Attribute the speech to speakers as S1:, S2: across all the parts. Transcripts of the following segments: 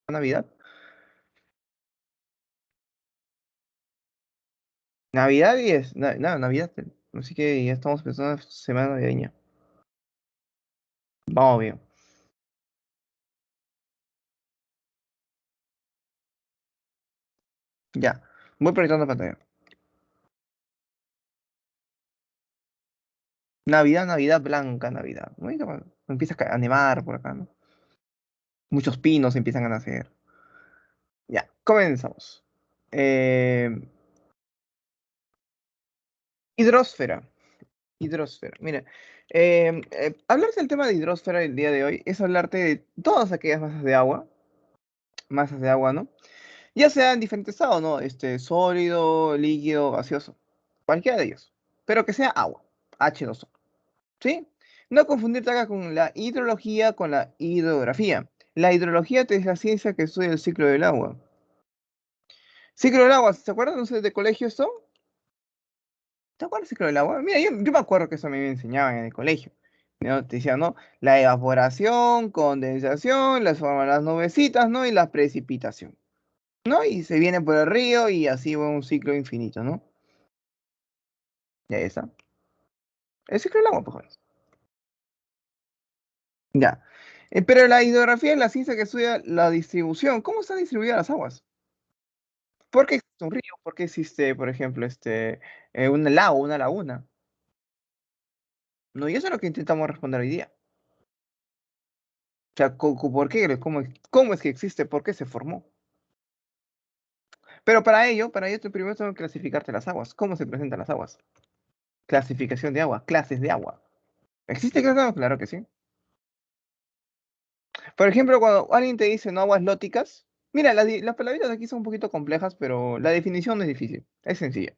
S1: Navidad. Navidad y es, nada, Navidad. Así que ya estamos pensando en semana navideña. Vamos bien. Ya. Voy proyectando pantalla. Navidad, Navidad, blanca Navidad. Bonito, bueno, empieza a nevar por acá, ¿no? Muchos pinos empiezan a nacer. Ya, comenzamos. Eh, hidrosfera. Hidrosfera. Mira, hablar del tema de hidrosfera el día de hoy es hablarte de todas aquellas masas de agua, ¿no? Ya sea en diferentes estados, ¿no? Sólido, líquido, gaseoso, cualquiera de ellos, pero que sea agua, H2O, ¿sí? No confundirte acá con la hidrología con la hidrografía. La hidrología es la ciencia que estudia el ciclo del agua. Ciclo del agua, ¿se acuerdan ustedes de colegio esto? ¿Te acuerdas del ciclo del agua? Mira, yo me acuerdo que eso a mí me enseñaban en el colegio, ¿no? Te decían, ¿no? La evaporación, condensación, las forman las nubecitas, ¿no? Y la precipitación, ¿no? Y se viene por el río y así va un ciclo infinito, ¿no? Ya está. El ciclo del agua, pues, jóvenes. Ya. Pero la hidrografía es la ciencia que estudia la distribución. ¿Cómo están distribuidas las aguas? ¿Por qué existe un río? ¿Por qué existe, por ejemplo, un lago, una laguna? No, y eso es lo que intentamos responder hoy día. O sea, ¿por qué? ¿Cómo es que existe? ¿Por qué se formó? Pero para ello, tú primero tengo que clasificarte las aguas. ¿Cómo se presentan las aguas? Clasificación de agua, clases de agua. ¿Existe clases de agua? Claro que sí. Por ejemplo, cuando alguien te dice no aguas lóticas, mira, las palabritas aquí son un poquito complejas, pero la definición no es difícil, es sencilla.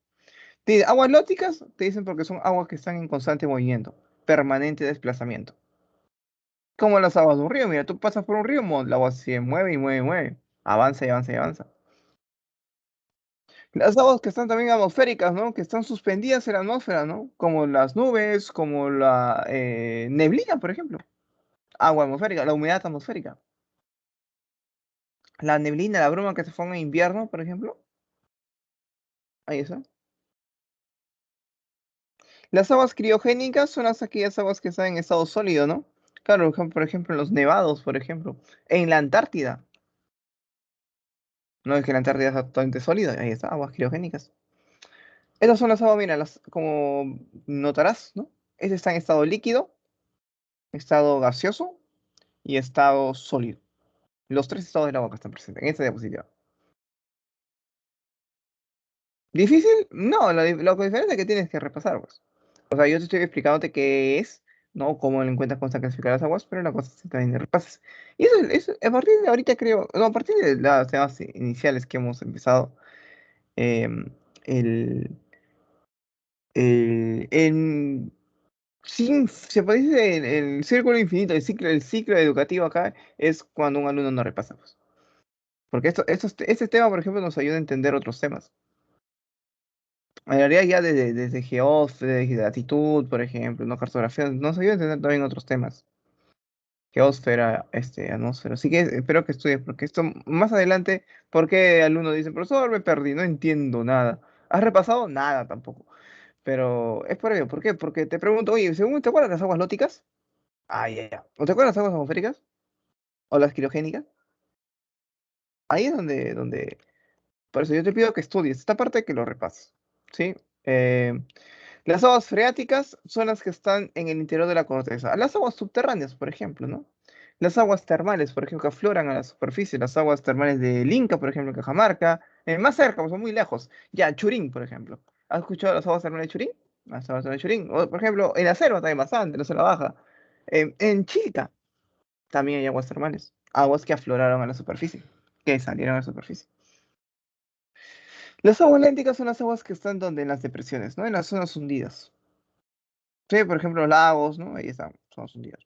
S1: Te dice, aguas lóticas te dicen porque son aguas que están en constante movimiento, permanente desplazamiento. Como las aguas de un río, mira, tú pasas por un río, el agua se mueve y mueve y mueve, avanza y avanza y avanza. Las aguas que están también atmosféricas, ¿no? Que están suspendidas en la atmósfera, ¿no? Como las nubes, como la neblina, por ejemplo. Agua atmosférica, la humedad atmosférica. La neblina, la bruma que se forma en invierno, por ejemplo. Ahí está. Las aguas criogénicas son aquellas aguas que están en estado sólido, ¿no? Claro, por ejemplo, en los nevados, por ejemplo. En la Antártida. No es que la Antártida está totalmente sólida. Ahí está, aguas criogénicas. Esas son las aguas, mira, como notarás, ¿no? Este está en estado líquido, estado gaseoso y estado sólido. Los tres estados del agua que están presentes en esta diapositiva. ¿Difícil? No, lo que diferente es que tienes que repasar, pues. O sea, yo te estoy explicándote qué es, ¿no? Cómo lo encuentras cómo están clasificadas las aguas, pero la cosa es que también repases. Y eso, a partir de ahorita creo, no, a partir de las temas iniciales que hemos empezado, em, el, el, se puede decir el círculo infinito, el ciclo educativo acá es cuando un alumno no repasa, pues. Porque este tema, por ejemplo, nos ayuda a entender otros temas. En realidad ya desde geósfera, desde latitud, por ejemplo, no cartografía, nos ayuda a entender también otros temas. Geósfera, atmósfera. Así que espero que estudies, porque esto más adelante, ¿por qué alumnos dicen, profesor, me perdí, no entiendo nada? ¿Has repasado? Nada tampoco. Pero es por ello, ¿por qué? Porque te pregunto, oye, ¿te acuerdas de las aguas lóticas? Ah, ya, ya. ¿O te acuerdas de las aguas atmosféricas? ¿O las criogénicas? Ahí es donde, por eso yo te pido que estudies esta parte que lo repases, ¿sí? Eh, Las aguas freáticas son las que están en el interior de la corteza. Las aguas subterráneas, por ejemplo, ¿no? Las aguas termales, por ejemplo, que afloran a la superficie. Las aguas termales del Inca, por ejemplo, en Cajamarca. Más cerca, pues, son muy lejos. Ya, Churín, por ejemplo. ¿Has escuchado las aguas termales de Churín? Las aguas termales de Churín. O, por ejemplo, en la selva también bastante, en la selva baja. En Chilca también hay aguas termales. Aguas que afloraron a la superficie. Que salieron a la superficie. Las aguas lénticas son las aguas que están donde en las depresiones, ¿no? En las zonas hundidas. Sí, por ejemplo, los lagos, ¿no? Ahí están, son hundidas.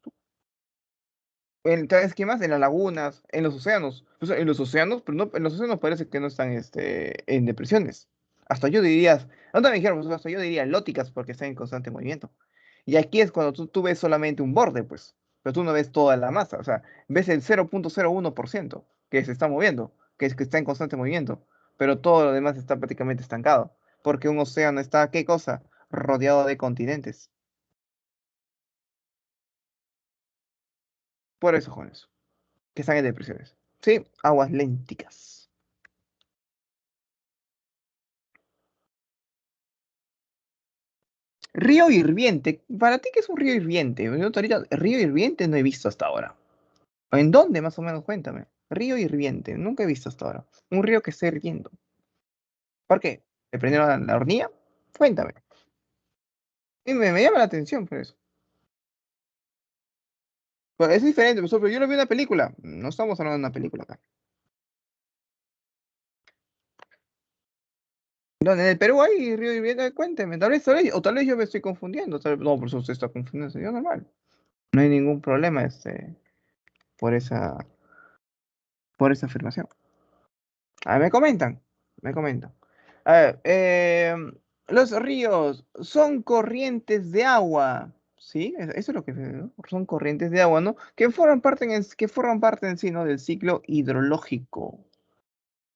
S1: ¿Sabes qué más? En las lagunas, en los océanos. O sea, en los océanos, pero no, en los océanos parece que no están en depresiones. Hasta yo diría, no te me dijeron, pues, hasta yo diría lóticas porque están en constante movimiento. Y aquí es cuando tú ves solamente un borde, pues. pero tú no ves toda la masa, o sea, ves el 0,01% que se está moviendo, que es que está en constante movimiento, pero todo lo demás está prácticamente estancado, porque un océano está, ¿qué cosa? Rodeado de continentes. Por eso, jóvenes, que están en depresiones. Sí, aguas lénticas. Río hirviente. ¿Para ti qué es un río hirviente? Yo ahorita río hirviente no he visto hasta ahora. ¿En dónde más o menos? Cuéntame. Río hirviente. Nunca he visto hasta ahora. Un río que esté hirviendo. ¿Por qué? ¿Le prendieron la hornilla? Cuéntame. Y me llama la atención por eso. Pero es diferente, pero yo lo vi en una película. No estamos hablando de una película acá. ¿Dónde? ¿En el Perú hay río hirviente? Cuénteme. O tal vez yo me estoy confundiendo. No, por eso usted está confundiendo. Yo normal. No hay ningún problema por esa, por esa afirmación. Me comentan, me comentan. A ver, los ríos son corrientes de agua, ¿sí? Eso es lo que ¿no? Son corrientes de agua, ¿no? Que forman parte en sí, ¿no? Del ciclo hidrológico,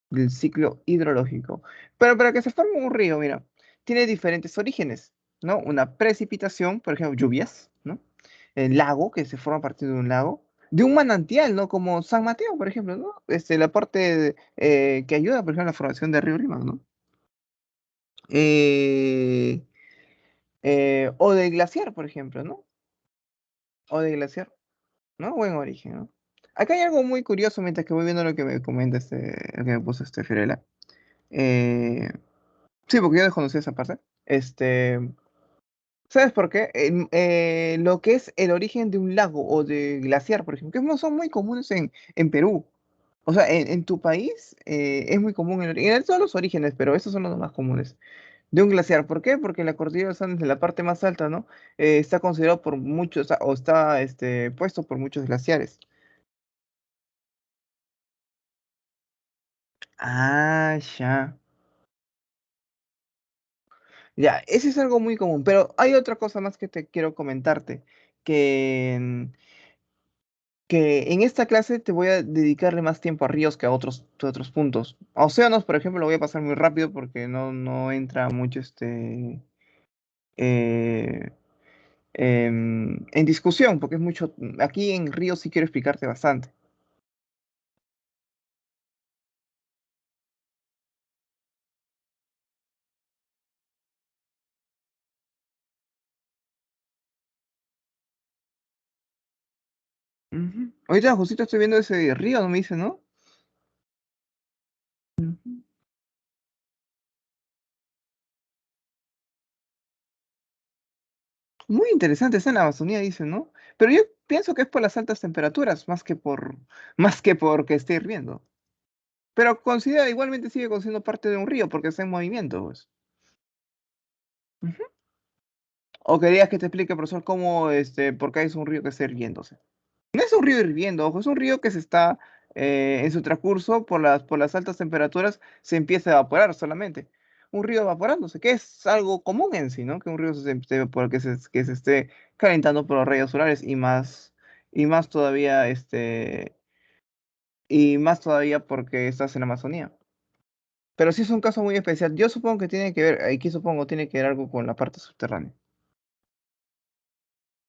S1: del ciclo hidrológico. Pero para que se forme un río, mira, tiene diferentes orígenes, ¿no? Una precipitación, por ejemplo, lluvias, ¿no? El lago, que se forma a partir de un lago, de un manantial, ¿no? Como San Mateo, por ejemplo, ¿no? La parte que ayuda, por ejemplo, a la formación de río Rímac, ¿no? Eh, o del glaciar, por ejemplo, ¿no? O del glaciar, ¿no? Buen origen, ¿no? Acá hay algo muy curioso mientras que voy viendo lo que me comenta lo que me puso Fiorella. Eh, sí, porque yo desconocía esa parte. ¿Sabes por qué? Lo que es el origen de un lago o de glaciar, por ejemplo, que no son muy comunes en Perú. O sea, en tu país es muy común en todos los orígenes, pero esos son los más comunes. De un glaciar. ¿Por qué? Porque la cordillera de los Andes, en la parte más alta, ¿no? Está considerado por muchos, o está puesto por muchos glaciares. Ah, ya. Ya, ese es algo muy común. Pero hay otra cosa más que te quiero comentarte. Que que en esta clase te voy a dedicarle más tiempo a ríos que a otros puntos. A océanos, por ejemplo, lo voy a pasar muy rápido porque no entra mucho eh, en discusión, porque es mucho. Aquí en ríos sí quiero explicarte bastante. Ujú. Ahorita justito estoy viendo ese río, no me dice, ¿no? Ujú. Muy interesante, está en la Amazonía, dice, ¿no? Pero yo pienso que es por las altas temperaturas, más que porque esté hirviendo. Pero considera, igualmente sigue siendo parte de un río porque está en movimiento, pues. Ujú. ¿O querías que te explique, profesor, cómo, por qué es un río que está hirviéndose? No es un río hirviendo, ojo, es un río que se está, en su transcurso, por las altas temperaturas, se empieza a evaporar solamente. Un río evaporándose, que es algo común en sí, ¿no? Que un río que se esté calentando por los rayos solares y más todavía, y más todavía porque estás en la Amazonía. Pero sí es un caso muy especial. Yo supongo que tiene que ver, aquí supongo tiene que ver algo con la parte subterránea.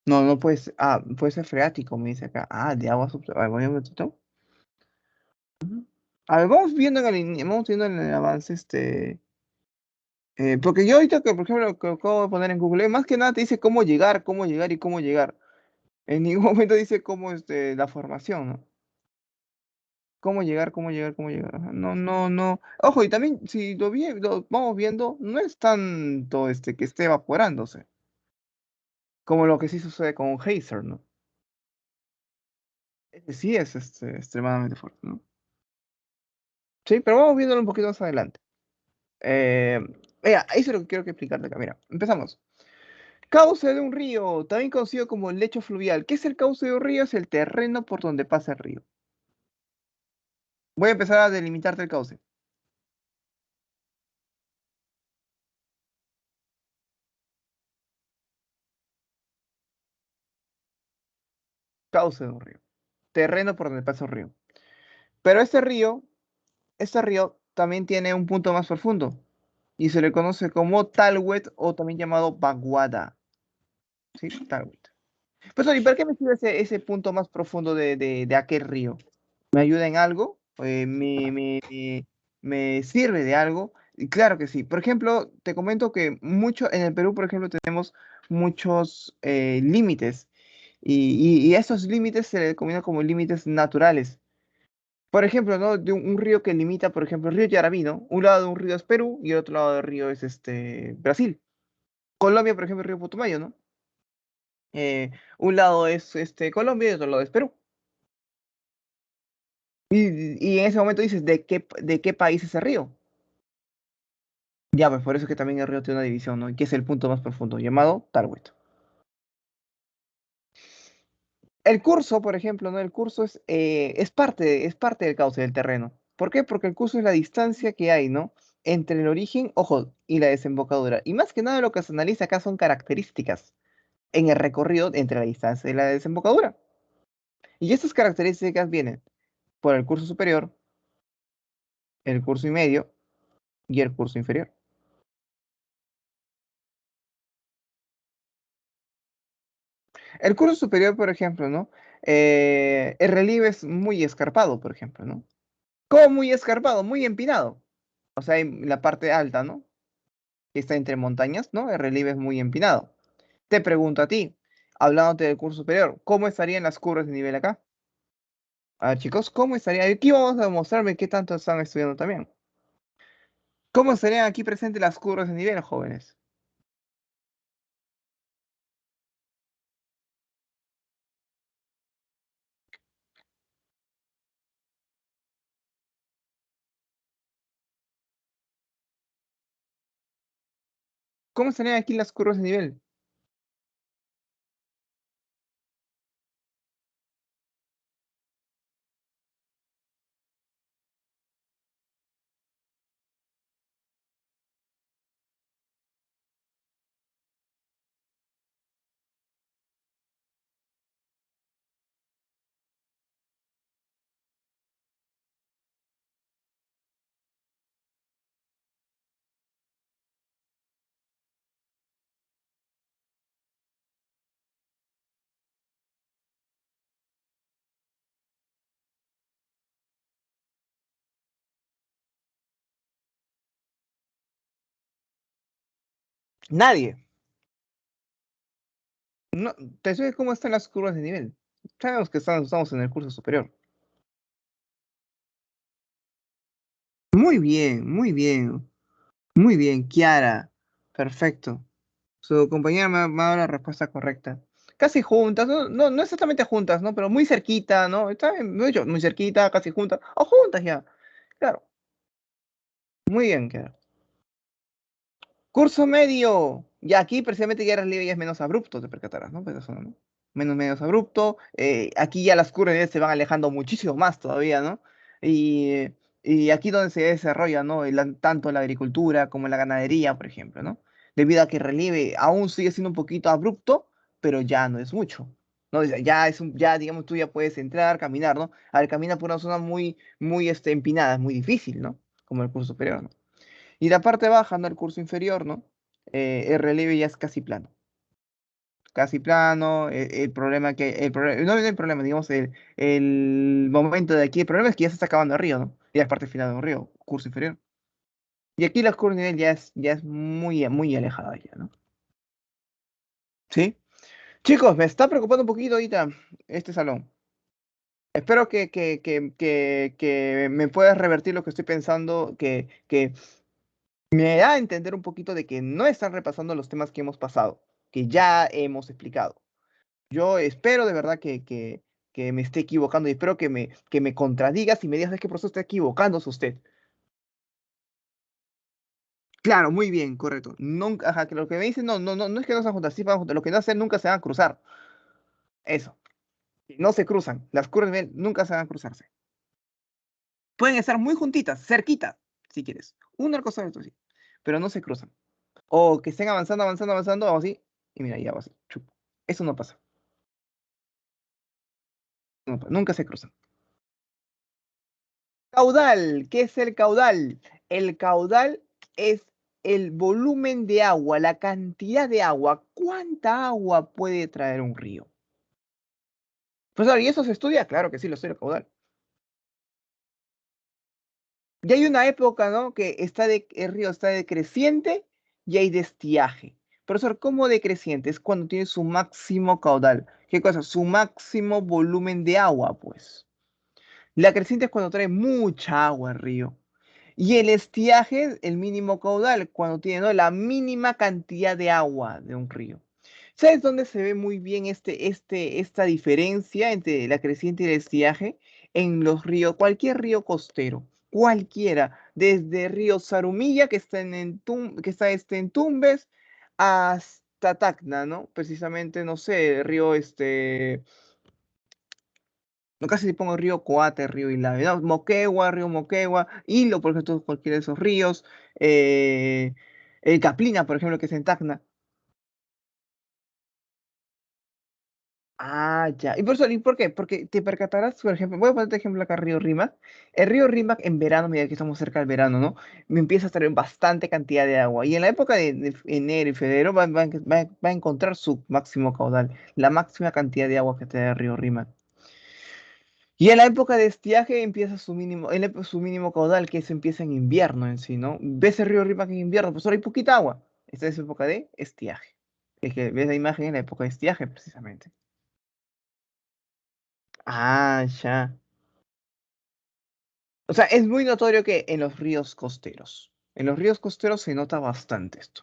S1: No, no puede ser. Ah, puede ser freático, me dice acá. Ah, de agua subterránea. Voy un momentito. A ver, vamos viendo en el avance, porque yo ahorita que, por ejemplo, lo que acabo de poner en Google, más que nada te dice cómo llegar y cómo llegar. En ningún momento dice cómo, la formación, ¿no? Cómo llegar. Ajá. No, no, no. Ojo, y también, si lo vamos viendo, no es tanto, que esté evaporándose, como lo que sí sucede con un geyser, ¿no? Ese sí es, extremadamente fuerte, ¿no? Sí, pero vamos viéndolo un poquito más adelante. Eh, Mira, eso es lo que quiero que explicarte acá. Mira, empezamos. Cauce de un río, también conocido como lecho fluvial. ¿Qué es el cauce de un río? Es el terreno por donde pasa el río. Voy a empezar a delimitarte el cauce. cauce de un río, terreno por donde pasa un río. Pero este río también tiene un punto más profundo y se le conoce como Talwet o también llamado Baguada. ¿Sí? Talwet. Pues, ¿y para qué me sirve ese punto más profundo de aquel río? ¿Me ayuda en algo? ¿Me sirve de algo? Y claro que sí. Por ejemplo, te comento que mucho en el Perú, por ejemplo, tenemos muchos límites y esos límites se le denominan como límites naturales. Por ejemplo, ¿no? De un río que limita, por ejemplo, el río Yaraví, ¿no? Un lado de un río es Perú y el otro lado del río es Brasil. Colombia, por ejemplo, el río Putumayo, ¿no? Un lado es Colombia y otro lado es Perú. Y en ese momento dices, ¿de qué país es ese río? Ya, pues por eso es que también el río tiene una división, ¿no? Y que es el punto más profundo, llamado Talwet. El curso, por ejemplo, ¿no? El curso es parte del cauce del terreno. ¿Por qué? Porque el curso es la distancia que hay, ¿no? Entre el origen, ojo, y la desembocadura. Y más que nada lo que se analiza acá son características en el recorrido entre la distancia y la desembocadura. Y estas características vienen por el curso superior, el curso y medio y el curso inferior. El curso superior, por ejemplo, ¿no? El relieve es muy escarpado, por ejemplo, ¿no? ¿Cómo muy escarpado? Muy empinado. O sea, en la parte alta, ¿no? Que está entre montañas, ¿no? El relieve es muy empinado. Te pregunto a ti, hablándote del curso superior, ¿cómo estarían las curvas de nivel acá? A ver, chicos, ¿cómo estaría? Aquí vamos a demostrarme qué tanto están estudiando también. ¿Cómo estarían aquí presentes las curvas de nivel, jóvenes? ¿Cómo estarían aquí las curvas de nivel? Nadie. No, te sé cómo están las curvas de nivel. Sabemos que estamos en el curso superior. Muy bien, muy bien, muy bien, Kiara. Perfecto. Su compañera me ha dado la respuesta correcta. Casi juntas, no, no, no exactamente juntas, ¿no? Pero muy cerquita, ¿no? Está bien, no he dicho muy cerquita, casi juntas, o juntas ya. Claro, muy bien, Kiara. Curso medio. Y aquí precisamente ya el relieve ya es menos abrupto, te percatarás, ¿no? Pero eso, ¿no? Menos abrupto. Aquí ya las curvas se van alejando muchísimo más todavía, ¿no? Y, y aquí donde se desarrolla, ¿no? Tanto la agricultura como la ganadería, por ejemplo, ¿no? Debido a que el relieve aún sigue siendo un poquito abrupto, pero ya no es mucho, ¿no? Ya, digamos, tú ya puedes entrar, caminar, ¿no? A ver, camina por una zona muy empinada, es muy difícil, ¿no? Como el curso superior, ¿no? Y la parte baja, ¿no? El curso inferior, ¿no? El relieve ya es casi plano. Casi plano, no el problema, digamos, el momento de aquí, el problema es que ya se está acabando el río, ¿no? Ya es parte final de un río, curso inferior. Y aquí la curva de nivel ya es muy alejada ya, ¿no? ¿Sí? Chicos, me está preocupando un poquito ahorita este salón. Espero que me puedas revertir lo que estoy pensando, que me da a entender un poquito de que no están repasando los temas que hemos pasado, que ya hemos explicado. Yo espero de verdad que me esté equivocando y espero que me contradigas y me digas: "Es que profesor está equivocándose usted". Claro, muy bien, correcto. Nunca, ajá, que lo que me dicen, no, no, no, no es que no se van a juntar, sí van a juntar. Lo que no hacen nunca se van a cruzar. Eso. No se cruzan. Las curvas de nivel nunca se van a cruzarse. Pueden estar muy juntitas, cerquitas, si quieres. Una al costado del otro, sí. Pero no se cruzan. O que estén avanzando, avanzando, avanzando, o así. Y mira, ya va así. Chup. Eso no pasa. nunca se cruzan. Caudal, ¿qué es el caudal? El caudal es el volumen de agua, la cantidad de agua. ¿Cuánta agua puede traer un río? Profesor, ¿y eso se estudia? Claro que sí, lo estudia el caudal. Y hay una época, ¿no? Que el río está decreciente y hay de estiaje. Profesor, ¿cómo decreciente? Es cuando tiene su máximo caudal. ¿Qué cosa? Su máximo volumen de agua, pues. La creciente es cuando trae mucha agua el río. Y el estiaje, el mínimo caudal, cuando tiene, ¿no?, la mínima cantidad de agua de un río. ¿Sabes dónde se ve muy bien esta diferencia entre la creciente y el estiaje? En los ríos, cualquier río costero, cualquiera, desde río Zarumilla, que está en Tumbes, hasta Tacna, ¿no? Precisamente, no sé, el río no, casi si pongo río Coate, río Ilave, no, Moquegua, río Moquegua, Hilo, por ejemplo, cualquiera de esos ríos, eh, el Caplina, por ejemplo, que es en Tacna. Ah, ya. ¿Y por qué? Porque te percatarás, por ejemplo, voy a ponerte ejemplo acá, Río Rímac. El río Rímac en verano, mira que estamos cerca del verano, ¿no? Me empieza a traer bastante cantidad de agua. Y en la época de enero y febrero va a encontrar su máximo caudal, la máxima cantidad de agua que trae el río Rímac. Y en la época de estiaje empieza su mínimo caudal, que se empieza en invierno en sí, ¿no? ¿Ves el río Rímac en invierno? Pues ahora hay poquita agua. Esta es época de estiaje. Es que ves la imagen en la época de estiaje, precisamente. Ah, ya. O sea, es muy notorio que en los ríos costeros se nota bastante esto.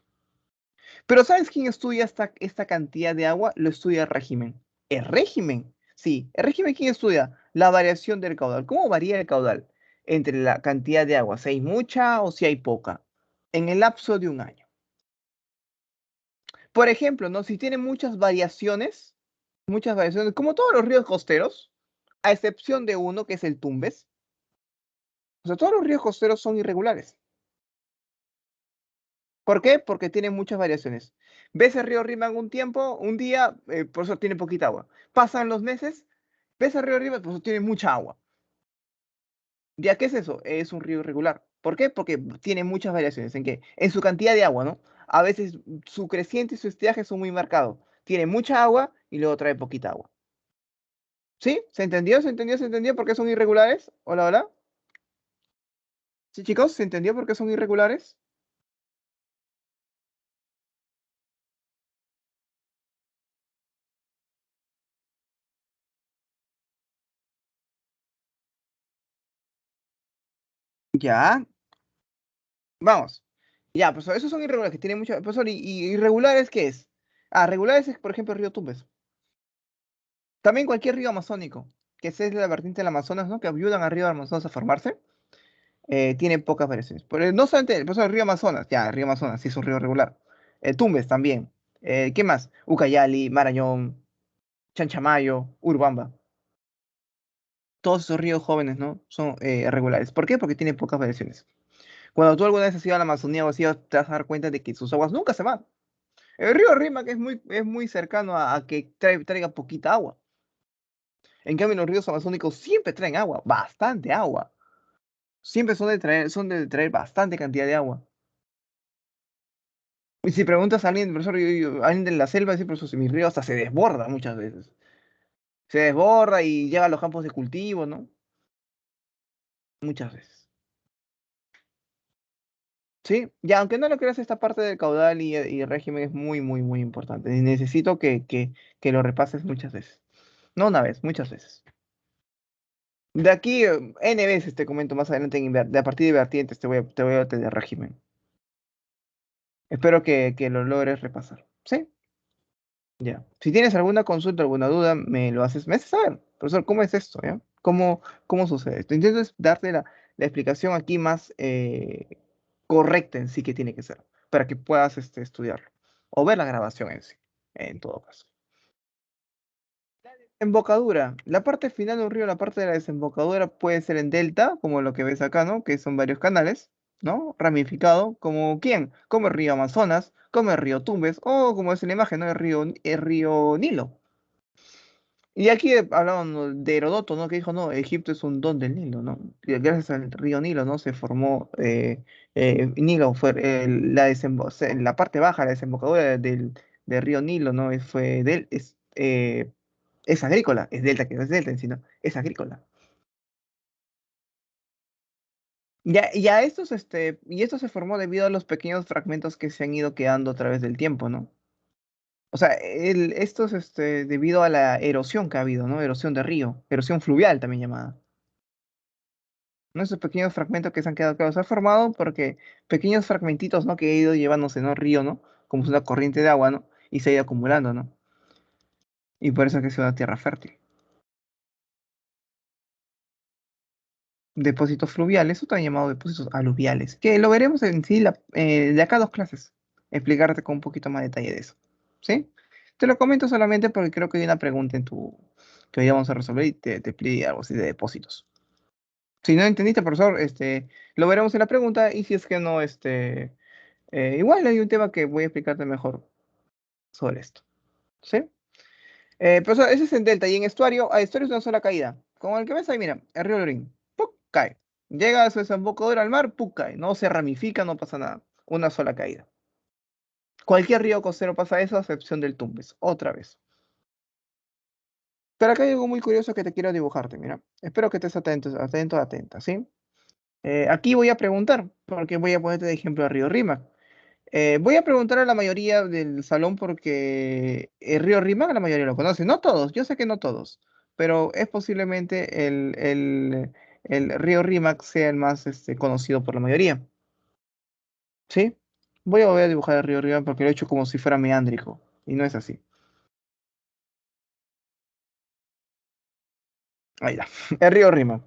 S1: Pero ¿sabes quién estudia esta cantidad de agua? Lo estudia el régimen. ¿El régimen? Sí, ¿el régimen quién estudia? La variación del caudal. ¿Cómo varía el caudal entre la cantidad de agua? Si hay mucha o si hay poca. En el lapso de un año. Por ejemplo, ¿no? Si tiene muchas variaciones, como todos los ríos costeros, a excepción de uno que es el Tumbes. O sea, todos los ríos costeros son irregulares. ¿Por qué? Porque tiene muchas variaciones. Ves el río Rímac un tiempo, un día, por eso tiene poquita agua. Pasan los meses, ves el río Rímac, por eso tiene mucha agua. ¿Ya qué es eso? Es un río irregular. ¿Por qué? Porque tiene muchas variaciones. ¿En qué? En su cantidad de agua, ¿no? A veces su creciente y su estiaje son muy marcados. Tiene mucha agua y luego trae poquita agua. ¿Sí? ¿Se entendió? ¿Se entendió? ¿Se entendió por qué son irregulares? Hola, hola. ¿Sí, chicos? ¿Se entendió por qué son irregulares? Ya, vamos. Ya, pues esos son irregulares, que tienen mucha. Profesor, ¿y irregulares qué es? Ah, regulares es, por ejemplo, el río Tumbes. También cualquier río amazónico, que es la vertiente del Amazonas, ¿no? Que ayudan al río Amazonas a formarse, tiene pocas variaciones. Pero no solamente, por eso el río Amazonas, ya, el río Amazonas sí es un río regular. Tumbes también. ¿Qué más? Ucayali, Marañón, Chanchamayo, Urubamba. Todos esos ríos jóvenes, ¿no? Son regulares. ¿Por qué? Porque tienen pocas variaciones. Cuando tú alguna vez has ido a la Amazonía o así, te vas a dar cuenta de que sus aguas nunca se van. El río Rímac es muy cercano a que traiga poquita agua. En cambio, los ríos amazónicos siempre traen agua, bastante agua. Siempre son de traer bastante cantidad de agua. Y si preguntas a alguien, profesor, a alguien de la selva, dice, profesor, mi río hasta se desborda muchas veces. Se desborda y llega a los campos de cultivo, ¿no? Muchas veces. Sí, ya, aunque no lo creas, esta parte del caudal y el régimen es muy, muy, muy importante. Y necesito que lo repases muchas veces. No una vez, muchas veces. De aquí, N veces te comento más adelante, a partir de vertientes te voy a tener régimen. Espero que lo logres repasar. ¿Sí? Ya. Si tienes alguna consulta, alguna duda, me haces saber. Profesor, ¿cómo es esto? ¿Ya? ¿Cómo sucede esto? Intento darte la explicación aquí más correcta en sí que tiene que ser, para que puedas estudiarlo. O ver la grabación en sí, en todo caso. Embocadura. La parte final de un río, la parte de la desembocadura puede ser en delta, como lo que ves acá, ¿no? Que son varios canales, ¿no? Ramificado, como ¿quién? Como el río Amazonas, como el río Tumbes, o como es en la imagen, ¿no? El río Nilo. Y aquí hablaban de Herodoto, ¿no? Que dijo, no, Egipto es un don del Nilo, ¿no? Y gracias al río Nilo, ¿no? Se formó Nilo, fue la parte baja, la desembocadura del río Nilo, ¿no? Fue del, es agrícola, es delta, que no es delta en sí, ¿no? Es agrícola. Y esto se formó debido a los pequeños fragmentos que se han ido quedando a través del tiempo, ¿no? O sea, debido a la erosión que ha habido, ¿no? Erosión de río, erosión fluvial también llamada. ¿No? Esos pequeños fragmentos que se han quedado, claro, se han formado porque pequeños fragmentitos, ¿no? Que ha ido llevándose, ¿no? Río, ¿no? Como es una corriente de agua, ¿no? Y se ha ido acumulando, ¿no? Y por eso es que es una tierra fértil. Depósitos fluviales, o también llamado depósitos aluviales, que lo veremos en sí de acá a 2 clases, explicarte con un poquito más detalle de eso, ¿sí? Te lo comento solamente porque creo que hay una pregunta que hoy vamos a resolver y te pide algo así de depósitos. Si no entendiste, profesor, lo veremos en la pregunta y si es que no, igual hay un tema que voy a explicarte mejor sobre esto, ¿sí? Profesor, ese es en delta y en estuario, estuario es una sola caída. Como el que ves ahí, mira, el río Lorín, ¡puc! Cae. Llega a su desembocadura al mar, ¡puc! Cae. No se ramifica, no pasa nada. Una sola caída. Cualquier río costero pasa eso, a excepción del Tumbes. Otra vez. Pero acá hay algo muy curioso que te quiero dibujarte, mira. Espero que estés atento, atenta, ¿sí? Aquí voy a preguntar, porque voy a ponerte de ejemplo al río Rímac. Voy a preguntar a la mayoría del salón porque el río Rímac la mayoría lo conoce. No todos, yo sé que no todos, pero es posiblemente el río Rímac sea el más conocido por la mayoría. ¿Sí? Voy a dibujar el río Rímac porque lo he hecho como si fuera meándrico y no es así. Ahí está, el río Rímac.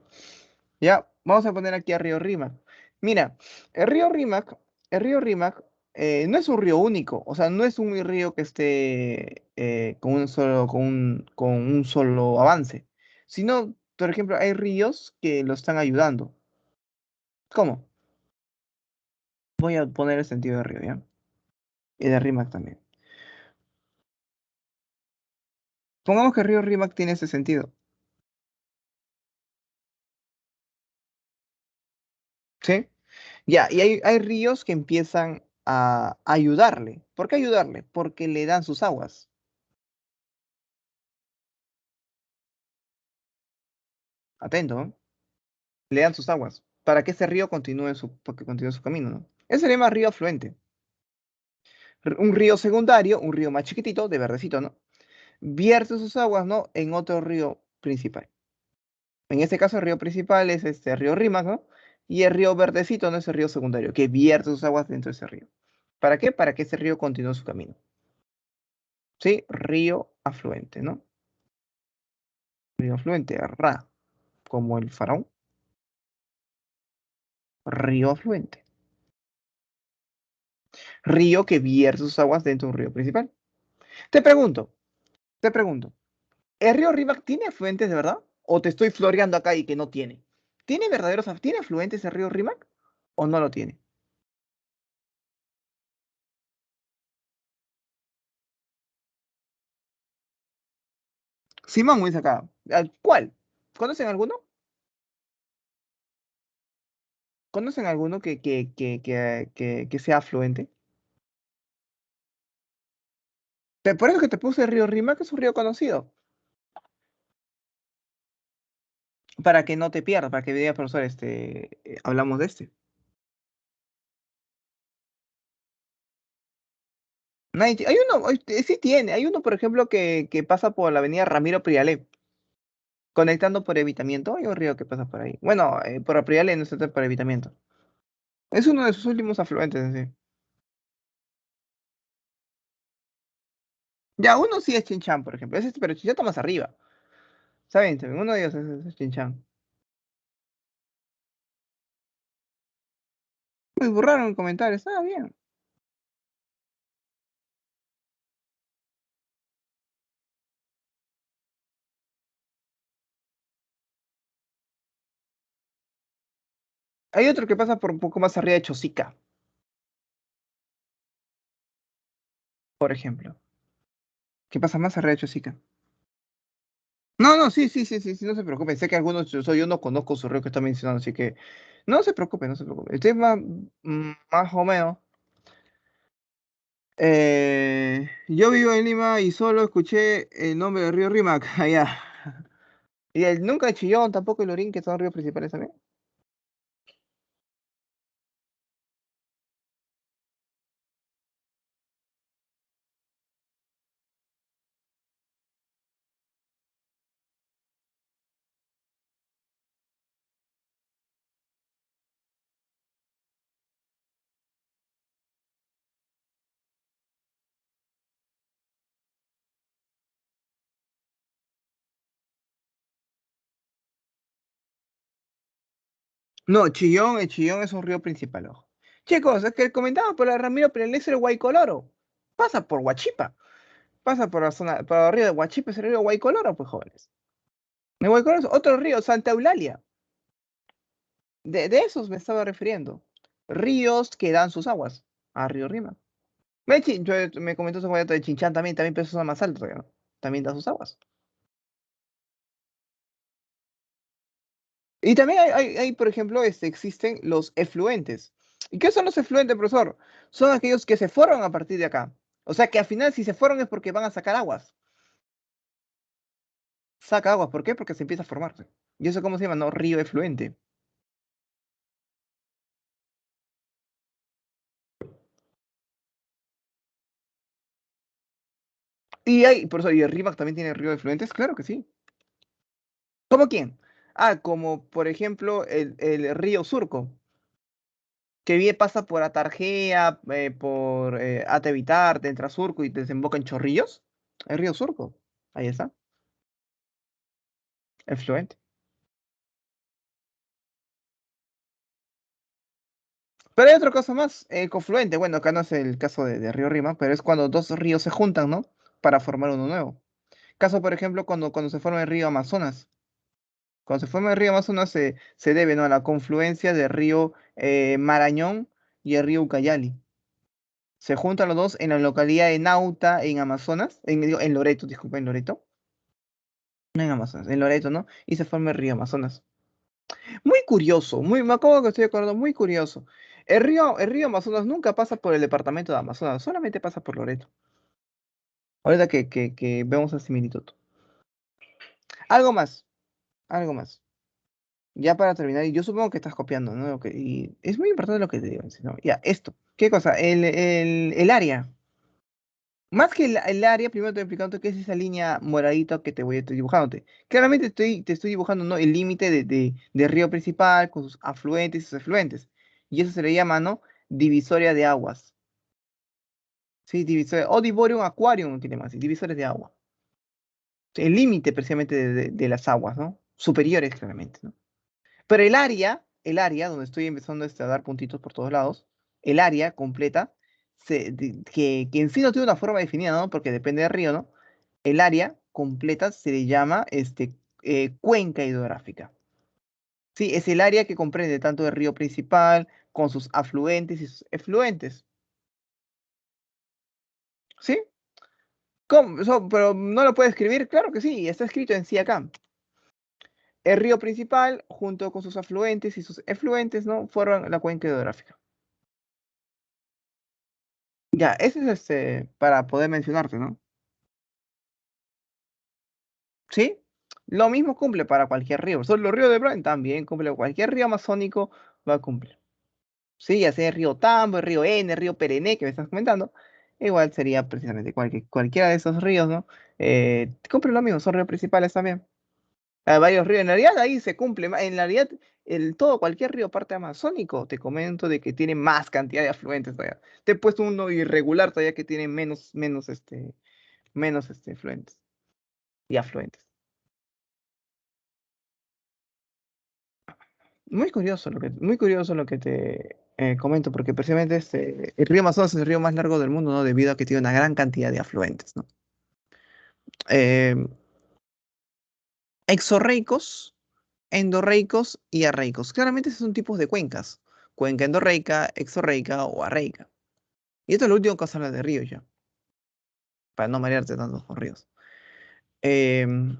S1: Ya, vamos a poner aquí a río Rímac. Mira, el río Rímac, el río Rímac no es un río único, o sea, no es un río que esté con un solo avance, sino, por ejemplo, hay ríos que lo están ayudando. ¿Cómo? Voy a poner el sentido de río, ¿ya? Y de Rímac también. Pongamos que el río Rímac tiene ese sentido, ¿sí? Ya, y hay ríos que empiezan a ayudarle. ¿Por qué ayudarle? Porque le dan sus aguas. Atento, ¿no? Le dan sus aguas para que ese río porque continúe su camino, ¿no? Ese se llama río afluente. Un río secundario, un río más chiquitito, de verdecito, ¿no? Vierte sus aguas, ¿no? En otro río principal. En este caso, el río principal es este río Rímac, ¿no? Y el río verdecito, ¿no? Es el río secundario, que vierte sus aguas dentro de ese río. ¿Para qué? Para que ese río continúe su camino. ¿Sí? Río afluente, ¿no? Río afluente, Ra, como el faraón. Río afluente. Río que vierte sus aguas dentro de un río principal. Te pregunto, te pregunto. ¿El río Rímac tiene afluentes de verdad? ¿O te estoy floreando acá y que no tiene? ¿Tiene afluentes el río Rímac? ¿O no lo tiene? Simón me dice acá. ¿Cuál? ¿Conocen alguno? ¿Conocen alguno que sea afluente? Por eso que te puse el río Rímac, que es un río conocido. Para que no te pierdas, para que veas, profesor, hablamos de este. Hay uno, sí tiene, hay uno, por ejemplo, que pasa por la avenida Ramiro Prialé, conectando por Evitamiento. Hay un río que pasa por ahí. Bueno, por Prialé no está por Evitamiento. Es uno de sus últimos afluentes, en sí. Ya, uno sí es Chinchán, por ejemplo. Pero Chinchán está más arriba. ¿Saben? Uno de ellos es Chinchán. Muy burraron en comentarios. Ah, bien. Hay otro que pasa por un poco más arriba de Chosica, por ejemplo. ¿Qué pasa más arriba de Chosica? No, no, sí, sí, sí, sí, sí, no se preocupen. Sé que algunos, yo no conozco su río que está mencionando, así que no se preocupen, no se preocupen. Estoy más, más o menos. Yo vivo en Lima y solo escuché el nombre del río Rímac, allá. Y nunca el Chillón, tampoco el Orín, que son ríos principales también. No, Chillón, el Chillón es un río principal, ojo. Chicos, es que comentaba por la Ramiro Prenés el Guaycoloro. Pasa por Huachipa. Pasa por la zona, por el río de Huachipa, es el río Guaycoloro, pues jóvenes. El Guaycoloro es otro río, Santa Eulalia. De esos me estaba refiriendo. Ríos que dan sus aguas a Río Rima. Me comentó su compañero de Chinchán también, también pero eso es más alto todavía, ¿no? También da sus aguas. Y también por ejemplo, existen los efluentes. ¿Y qué son los efluentes, profesor? Son aquellos que se forman a partir de acá. O sea que al final, si se fueron es porque van a sacar aguas. Saca aguas, ¿por qué? Porque se empieza a formarse. ¿Y eso cómo se llama? No, río efluente. Por eso, ¿y el Rímac también tiene río efluentes? Claro que sí. ¿Cómo quién? Ah, como por ejemplo el río Surco, que bien pasa por Atarjea, por Atevitar, entra a Surco y desemboca en Chorrillos. El río Surco. Ahí está, efluente. Pero hay otra cosa más, confluente. Bueno, acá no es el caso de Río Rima, pero es cuando dos ríos se juntan, ¿no? Para formar uno nuevo. Caso, por ejemplo, cuando se forma el río Amazonas. Cuando se forma el río Amazonas se debe, ¿no?, a la confluencia del río Marañón y el río Ucayali. Se juntan los dos en la localidad de Nauta, en Amazonas, digo, en Loreto, disculpa, en Loreto. No en Amazonas, en Loreto, ¿no? Y se forma el río Amazonas. Muy curioso, me acabo que estoy acordando, muy curioso. El río Amazonas nunca pasa por el departamento de Amazonas, solamente pasa por Loreto. Ahorita que vemos la similitud. Algo más, algo más. Ya para terminar, y yo supongo que estás copiando, ¿no? Y es muy importante lo que te digo, ¿no? Ya, esto. ¿Qué cosa? El área. Más que el área, primero te voy explicando qué es esa línea moradita que te voy a estar dibujándote. Claramente te estoy dibujando, ¿no?, el límite de río principal con sus afluentes y sus efluentes. Y eso se le llama, ¿no?, divisoria de aguas. Sí, divisoria. O Divorium Aquarium tiene más, sí, divisores de agua. El límite precisamente de las aguas, ¿no? Superiores, claramente, ¿no? Pero el área donde estoy empezando a dar puntitos por todos lados, el área completa, que en sí no tiene una forma definida, ¿no? Porque depende del río, ¿no? El área completa se le llama cuenca hidrográfica. Sí, es el área que comprende tanto el río principal con sus afluentes y sus efluentes. ¿Sí? ¿Cómo? Pero no lo puede escribir, claro que sí, está escrito en sí acá. El río principal, junto con sus afluentes y sus efluentes, ¿no?, forman la cuenca hidrográfica. Ya, ese es para poder mencionarte, ¿no? ¿Sí? Lo mismo cumple para cualquier río. Son los ríos de Brand también cumple. Cualquier río amazónico va a cumplir. Sí, ya sea el río Tambo, el río N, el río Perené que me estás comentando. Igual sería precisamente cualquiera de esos ríos, ¿no? Cumple lo mismo, son ríos principales también. Hay varios ríos. En realidad ahí se cumple. En realidad, cualquier río parte amazónico, te comento de que tiene más cantidad de afluentes todavía. Te he puesto uno irregular todavía que tiene menos efluentes y afluentes. Muy curioso lo que te comento, porque precisamente el río Amazonas es el río más largo del mundo, ¿no? Debido a que tiene una gran cantidad de afluentes, ¿no? Eh, Exorreicos, endorreicos y arreicos. Claramente esos son tipos de cuencas. Cuenca endorreica, exorreica o arreica. Y esto es lo último que vas a hablar de ríos ya, para no marearte tanto con ríos. Em,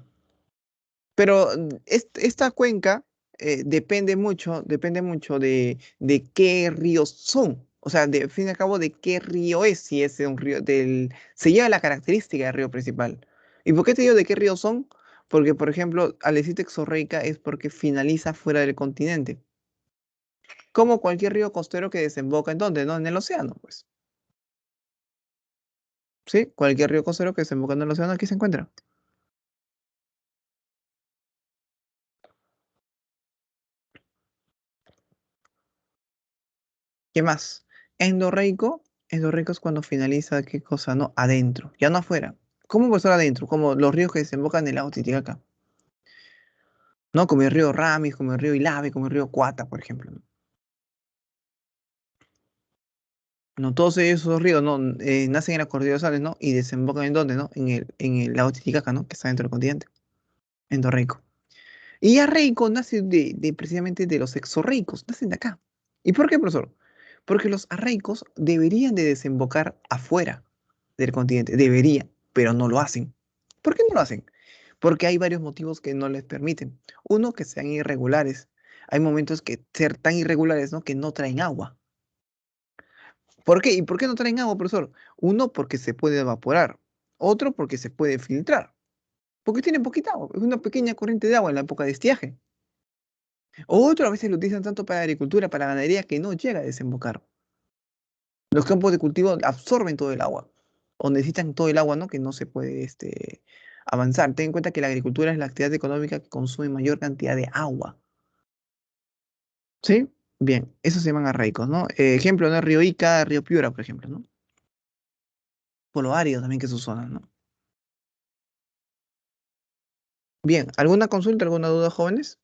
S1: Pero esta cuenca depende mucho de qué ríos son. O sea, de fin y al cabo, de qué río es, si es de un río se lleva la característica del río principal. ¿Y por qué te digo de qué ríos son? Porque, por ejemplo, al decirte Exorreica es porque finaliza fuera del continente. Como cualquier río costero que desemboca en dónde, ¿no? En el océano, pues. Sí, cualquier río costero que desemboca en el océano aquí se encuentra. ¿Qué más? Endorreico. Endorreico es cuando finaliza, ¿qué cosa? No, adentro, ya no afuera. ¿Cómo puede estar adentro? Como los ríos que desembocan en el lago Titicaca. ¿No? Como el río Ramis, como el río Ilave, como el río Cuata, por ejemplo. ¿No? No, todos esos ríos, ¿no? Nacen en la cordillera de los Andes, ¿no? Y desembocan ¿en dónde, no? En el lago Titicaca, ¿no? Que está dentro del continente. Endorreico. Y arreico nace precisamente de los exorreicos, nacen de acá. ¿Y por qué, profesor? Porque los arreicos deberían de desembocar afuera del continente, deberían, pero no lo hacen. ¿Por qué no lo hacen? Porque hay varios motivos que no les permiten. Uno, que sean irregulares. Hay momentos que ser tan irregulares, ¿no? Que no traen agua. ¿Por qué? ¿Y por qué no traen agua, profesor? Uno, porque se puede evaporar. Otro, porque se puede filtrar. Porque tienen poquita agua. Es una pequeña corriente de agua en la época de estiaje. Otro a veces lo utilizan tanto para agricultura, para ganadería, que no llega a desembocar. Los campos de cultivo absorben todo el agua, o necesitan todo el agua, ¿no? Que no se puede avanzar. Ten en cuenta que la agricultura es la actividad económica que consume mayor cantidad de agua. ¿Sí? Bien, esos se llaman arraicos, ¿no? Ejemplo, ¿no? Río Ica, Río Piura, por ejemplo, ¿no? Polo árido también que es su zona, ¿no? Bien, ¿alguna consulta, alguna duda, jóvenes?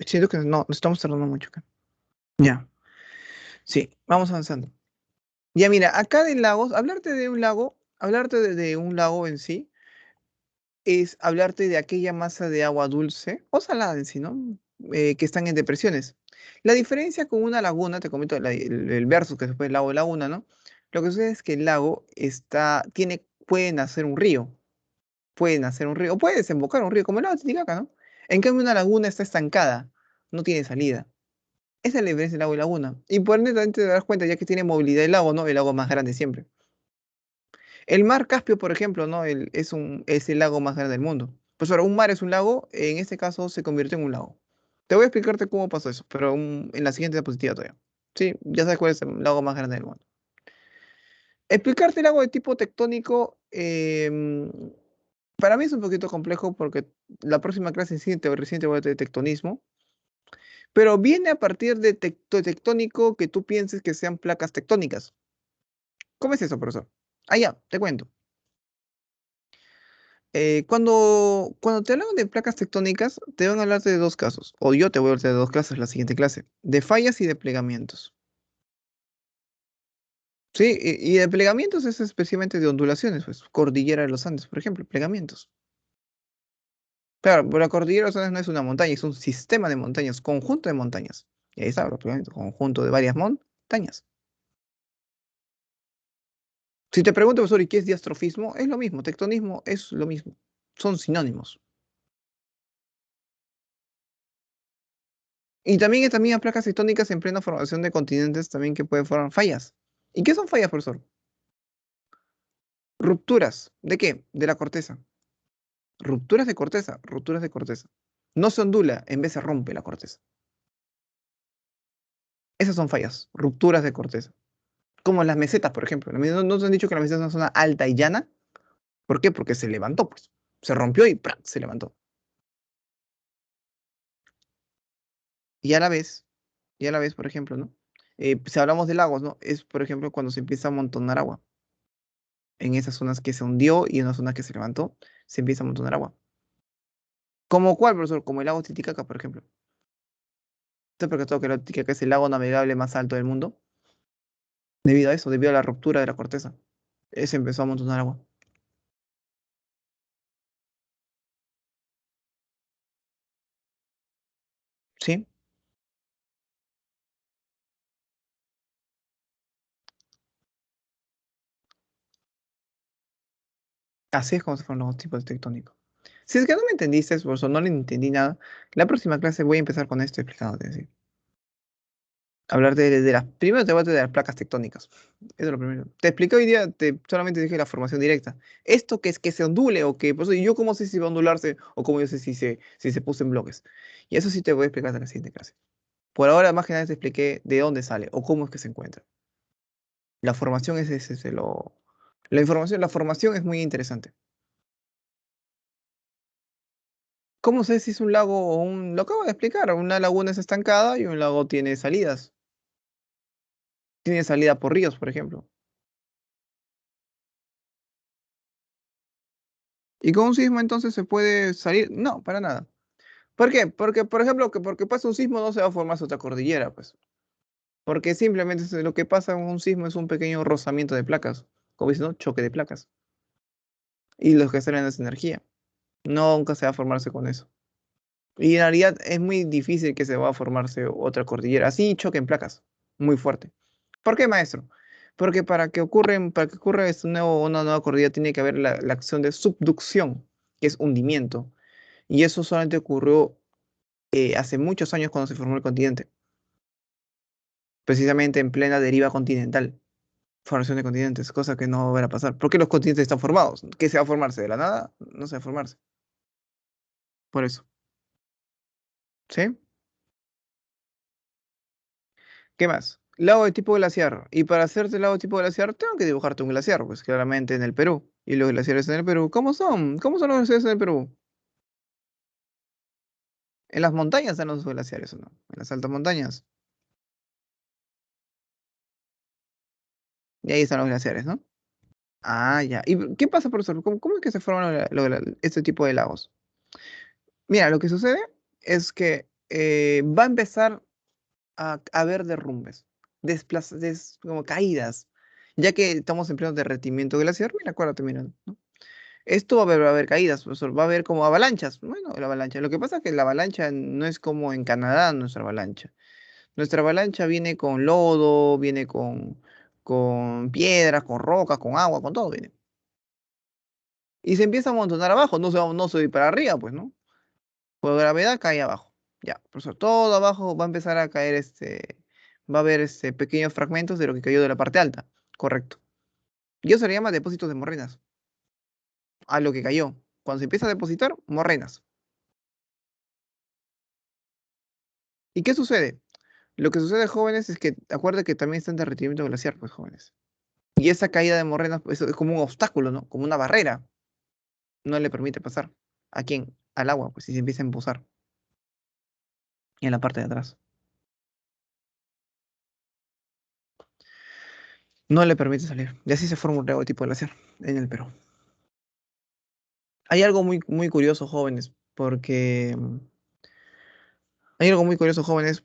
S1: Siento que no, nos estamos tardando mucho acá. Ya, sí, vamos avanzando. Ya mira, acá de lagos, hablarte de un lago en sí, es hablarte de aquella masa de agua dulce o salada en sí, ¿no? Que están en depresiones. La diferencia con una laguna, te comento el versus que se puede lago de laguna, ¿no? Lo que sucede es que el lago puede nacer un río, o puede desembocar un río, como el lago Titicaca, ¿no? En cambio, una laguna está estancada, no tiene salida. Esa es la diferencia del lago y laguna. Y por ende también te das cuenta, ya que tiene movilidad el lago, ¿no? El lago más grande siempre. El mar Caspio, por ejemplo, ¿no? Es el lago más grande del mundo. Pues ahora, un mar es un lago, en este caso se convirtió en un lago. Te voy a explicarte cómo pasó eso, pero en la siguiente diapositiva todavía. Sí, ya sabes cuál es el lago más grande del mundo. Explicarte el lago de tipo tectónico, para mí es un poquito complejo porque la próxima clase recién te voy a de tectonismo, pero viene a partir de tectónico que tú pienses que sean placas tectónicas. ¿Cómo es eso, profesor? Ah, ya, te cuento. Cuando te hablan de placas tectónicas, te van a hablar de dos casos, o yo te voy a hablar de dos clases, la siguiente clase, de fallas y de plegamientos. Sí, y de plegamientos es especialmente de ondulaciones, pues, cordillera de los Andes, por ejemplo, plegamientos. Claro, pero la cordillera de los Andes no es una montaña, es un sistema de montañas, conjunto de montañas. Y ahí está, los plegamientos, conjunto de varias montañas. Si te pregunto, profesor, ¿y qué es diastrofismo? Es lo mismo, tectonismo es lo mismo, son sinónimos. Y también estas mismas placas tectónicas en plena formación de continentes también que pueden formar fallas. ¿Y qué son fallas, profesor? Rupturas. ¿De qué? De la corteza. Rupturas de corteza, rupturas de corteza. No se ondula, en vez se rompe la corteza. Esas son fallas, rupturas de corteza. Como las mesetas, por ejemplo. ¿No te han dicho que la meseta es una zona alta y llana? ¿Por qué? Porque se levantó, pues. Se rompió y ¡prac! Se levantó. Y a la vez, por ejemplo, ¿no? Si hablamos de lagos, ¿no? Es, por ejemplo, cuando se empieza a amontonar agua. En esas zonas que se hundió y en las zonas que se levantó, se empieza a amontonar agua. ¿Como cuál, profesor? Como el lago Titicaca, por ejemplo. ¿Usted percató que el lago Titicaca es el lago navegable más alto del mundo? Debido a eso, debido a la ruptura de la corteza. Se empezó a amontonar agua. ¿sí? Así es como se forman los tipos tectónicos. Si es que no me entendiste, por eso no le entendí nada, la próxima clase voy a empezar con esto explicándote, ¿sí? Hablar de las... Primero te voy a hablar de las placas tectónicas. Eso es lo primero. Te expliqué hoy día, solamente dije la formación directa. Esto que es que se ondule o que... Pues, ¿y yo cómo sé si va a ondularse o cómo yo sé si se puso en bloques? Y eso sí te voy a explicar en la siguiente clase. Por ahora, más que nada, te expliqué de dónde sale o cómo es que se encuentra. La formación es. La información, la formación es muy interesante. ¿Cómo sé si es un lago o un... Lo acabo de explicar. Una laguna es estancada y un lago tiene salidas. Tiene salida por ríos, por ejemplo. ¿Y con un sismo entonces se puede salir? No, para nada. ¿Por qué? Porque, por ejemplo, que porque pasa un sismo no se va a formar otra cordillera, pues. Porque simplemente lo que pasa con un sismo es un pequeño rozamiento de placas. Como dicen, ¿no? Choque de placas. Y los que salen es energía. Nunca se va a formarse con eso. Y en realidad es muy difícil que se va a formarse otra cordillera. Así choquen placas. Muy fuerte. ¿Por qué, maestro? Porque para que ocurra una nueva cordillera tiene que haber la acción de subducción, que es hundimiento. Y eso solamente ocurrió hace muchos años cuando se formó el continente, precisamente en plena deriva continental, formación de continentes, cosa que no va a volver a pasar. ¿Por qué los continentes están formados? ¿Qué se va a formarse? ¿De la nada? No se va a formarse. Por eso. ¿Sí? ¿Qué más? Lago de tipo glaciar. Y para hacerte el lago de tipo glaciar, tengo que dibujarte un glaciar, pues claramente en el Perú. Y los glaciares en el Perú, ¿cómo son? ¿Cómo son los glaciares en el Perú? En las montañas están los glaciares, ¿o no? En las altas montañas. Y ahí están los glaciares, ¿no? Ah, ya. ¿Y qué pasa, profesor? ¿Cómo es que se forman este tipo de lagos? Mira, lo que sucede es que va a empezar a haber derrumbes, como caídas, ya que estamos en pleno derretimiento glaciar. Mira, acuérdate, mira, ¿no? Esto va a haber caídas, profesor, va a haber como avalanchas. Bueno, la avalancha. Lo que pasa es que la avalancha no es como en Canadá, nuestra avalancha. Nuestra avalancha viene con lodo, viene con piedras, con rocas, con agua, con todo viene. Y se empieza a amontonar abajo, no se va para arriba, pues, ¿no? Por gravedad cae abajo. Ya, profesor, todo abajo va a empezar a caer va a haber pequeños fragmentos de lo que cayó de la parte alta. Correcto. Y eso se le llama depósitos de morrenas, a lo que cayó. Cuando se empieza a depositar, morrenas. ¿Y qué sucede? Lo que sucede, jóvenes, es que acuérdense que también está en derretimiento glaciar, pues, jóvenes. Y esa caída de morrenas pues, es como un obstáculo, ¿no? Como una barrera. No le permite pasar. ¿A quién? Al agua, pues, si se empieza a empozar. Y en la parte de atrás. No le permite salir. Y así se forma un nuevo tipo de glaciar en el Perú. Hay algo muy, muy curioso, jóvenes, porque hay algo muy curioso, jóvenes.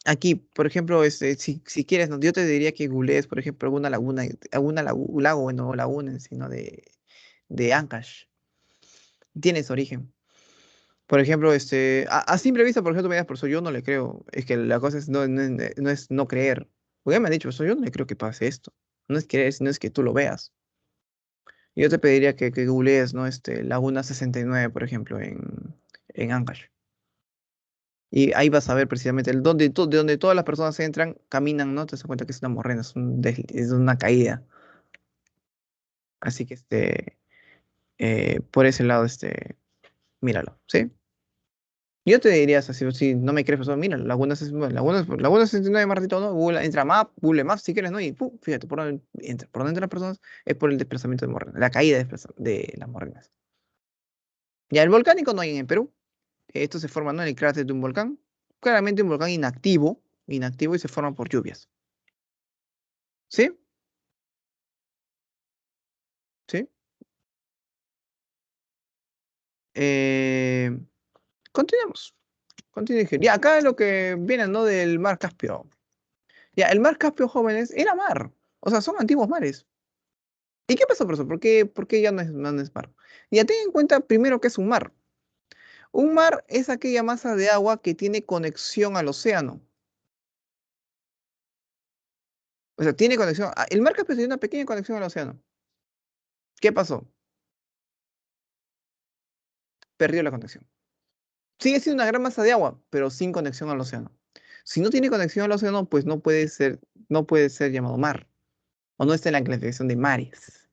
S1: Aquí, por ejemplo, si quieres, ¿no? Yo te diría que googlees, por ejemplo, lago, bueno, laguna en sí, ¿no? De Ancash. Tiene su origen. Por ejemplo, a simple vista, por ejemplo, me digas, profesor, yo no le creo. Es que la cosa es no es no creer. Porque ya me han dicho, profesor, yo no le creo que pase esto. No es creer, sino es que tú lo veas. Yo te pediría que googlees, ¿no? Laguna 69, por ejemplo, en Ancash. Y ahí vas a ver precisamente de donde todas las personas entran, caminan, ¿no? Te das cuenta que es una morrena, es una caída. Así que por ese lado, míralo, ¿sí? Yo te diría, si no me crees, pues, mira, Laguna 69 más ratito, ¿no? Google Maps si quieres, ¿no? Y fíjate, por dónde entran las personas es por el desplazamiento de morrenas, la caída de las morrenas. Ya el volcánico no hay en el Perú. Esto se forma, ¿no? En el cráter de un volcán. Claramente un volcán inactivo y se forma por lluvias. ¿Sí? ¿Sí? Eh, continuemos. Continúe. Ya, acá es lo que viene, ¿no? Del mar Caspio. Ya, el mar Caspio, jóvenes, era mar. O sea, son antiguos mares. ¿Y qué pasó, profesor? ¿Por qué ya no es mar? Ya ten en cuenta primero que es un mar. Un mar es aquella masa de agua que tiene conexión al océano. O sea, tiene conexión. El mar Caspio tiene una pequeña conexión al océano. ¿Qué pasó? Perdió la conexión. Sigue siendo una gran masa de agua, pero sin conexión al océano. Si no tiene conexión al océano, pues no puede ser llamado mar. O no está en la clasificación de mares.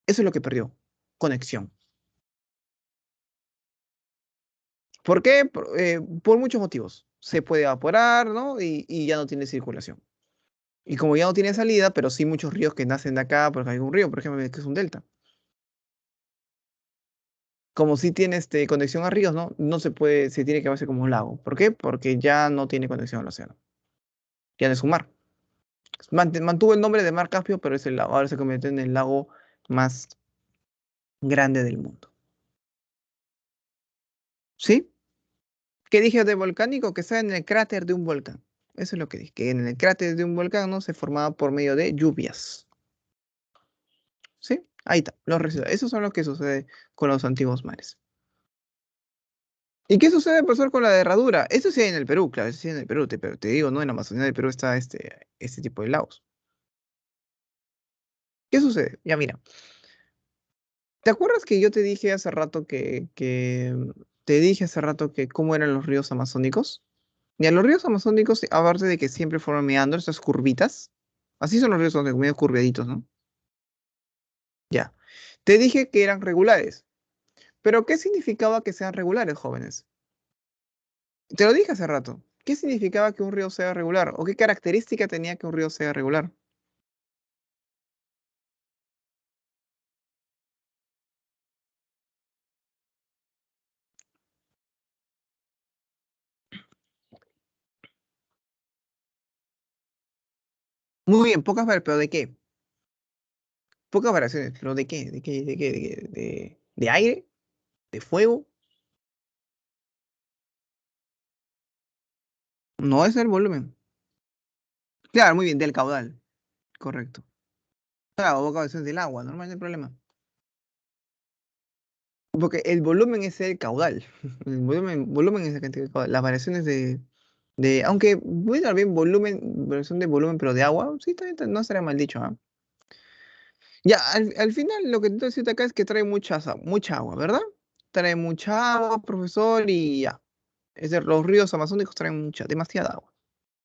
S1: Eso es lo que perdió. Conexión. ¿Por qué? Por muchos motivos. Se puede evaporar, ¿no? Y ya no tiene circulación. Y como ya no tiene salida, pero sí muchos ríos que nacen de acá, porque hay un río, por ejemplo, que es un delta. Como sí tiene conexión a ríos, ¿no? No se puede, se tiene que verse como un lago. ¿Por qué? Porque ya no tiene conexión al océano. Ya no es un mar. Mantuvo el nombre de Mar Caspio, pero es el lago. Ahora se convierte en el lago más grande del mundo. ¿Sí? ¿Qué dije de volcánico? Que está en el cráter de un volcán. Eso es lo que dije, que en el cráter de un volcán, ¿no? Se formaba por medio de lluvias. ¿Sí? Ahí está, los residuos. Eso son lo que sucede con los antiguos mares. ¿Y qué sucede, profesor, con la herradura? Eso sí hay en el Perú, claro, eso sí hay en el Perú, pero te digo, no, en la Amazonía del Perú está este tipo de lagos. ¿Qué sucede? Ya mira, ¿te acuerdas que yo te dije hace rato te dije hace rato que cómo eran los ríos amazónicos? Ya, los ríos amazónicos, aparte de que siempre forman meandros, estas curvitas, así son los ríos amazónicos, medio curviaditos, ¿no? Ya. Te dije que eran regulares, pero ¿qué significaba que sean regulares, jóvenes? Te lo dije hace rato. ¿Qué significaba que un río sea regular? ¿O qué característica tenía que un río sea regular? Muy bien, pero ¿de qué? Pocas variaciones, pero ¿de qué? ¿De qué? ¿De qué? ¿De qué? ¿De aire? ¿De fuego? No es el volumen. Claro, muy bien, del caudal. Correcto. Claro, pocas variaciones del agua, normal, no hay problema. Porque el volumen es el caudal. El volumen es la cantidad de caudal. Las variaciones aunque voy a dar bien variación de volumen, pero de agua, sí, no estaría mal dicho, ¿ah? Ya, al final lo que te decirte acá es que trae mucha agua, ¿verdad? Trae mucha agua, profesor, y ya. Es decir, los ríos amazónicos traen demasiada agua.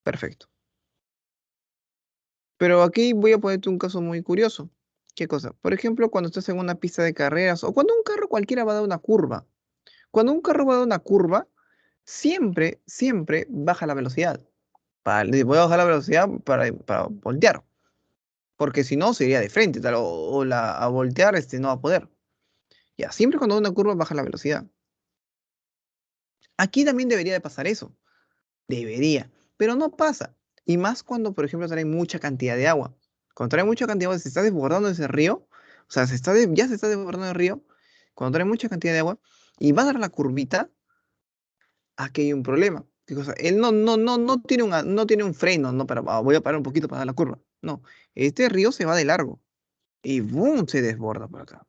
S1: Perfecto. Pero aquí voy a ponerte un caso muy curioso. ¿Qué cosa? Por ejemplo, cuando estás en una pista de carreras o cuando un carro cualquiera va a dar una curva. Cuando un carro va a dar una curva, siempre, siempre baja la velocidad. Voy a bajar la velocidad para voltear, porque si no, se iría de frente, tal, a voltear no va a poder. Ya, siempre cuando da una curva baja la velocidad. Aquí también debería de pasar eso. Debería, pero no pasa. Y más cuando, por ejemplo, trae mucha cantidad de agua. Cuando trae mucha cantidad de agua, se está desbordando ese río, o sea, ya se está desbordando el río, cuando trae mucha cantidad de agua y va a dar la curvita, aquí hay un problema. ¿Qué cosa? Él no tiene un freno, no, voy a parar un poquito para dar la curva. No, este río se va de largo y ¡boom! Se desborda por acá.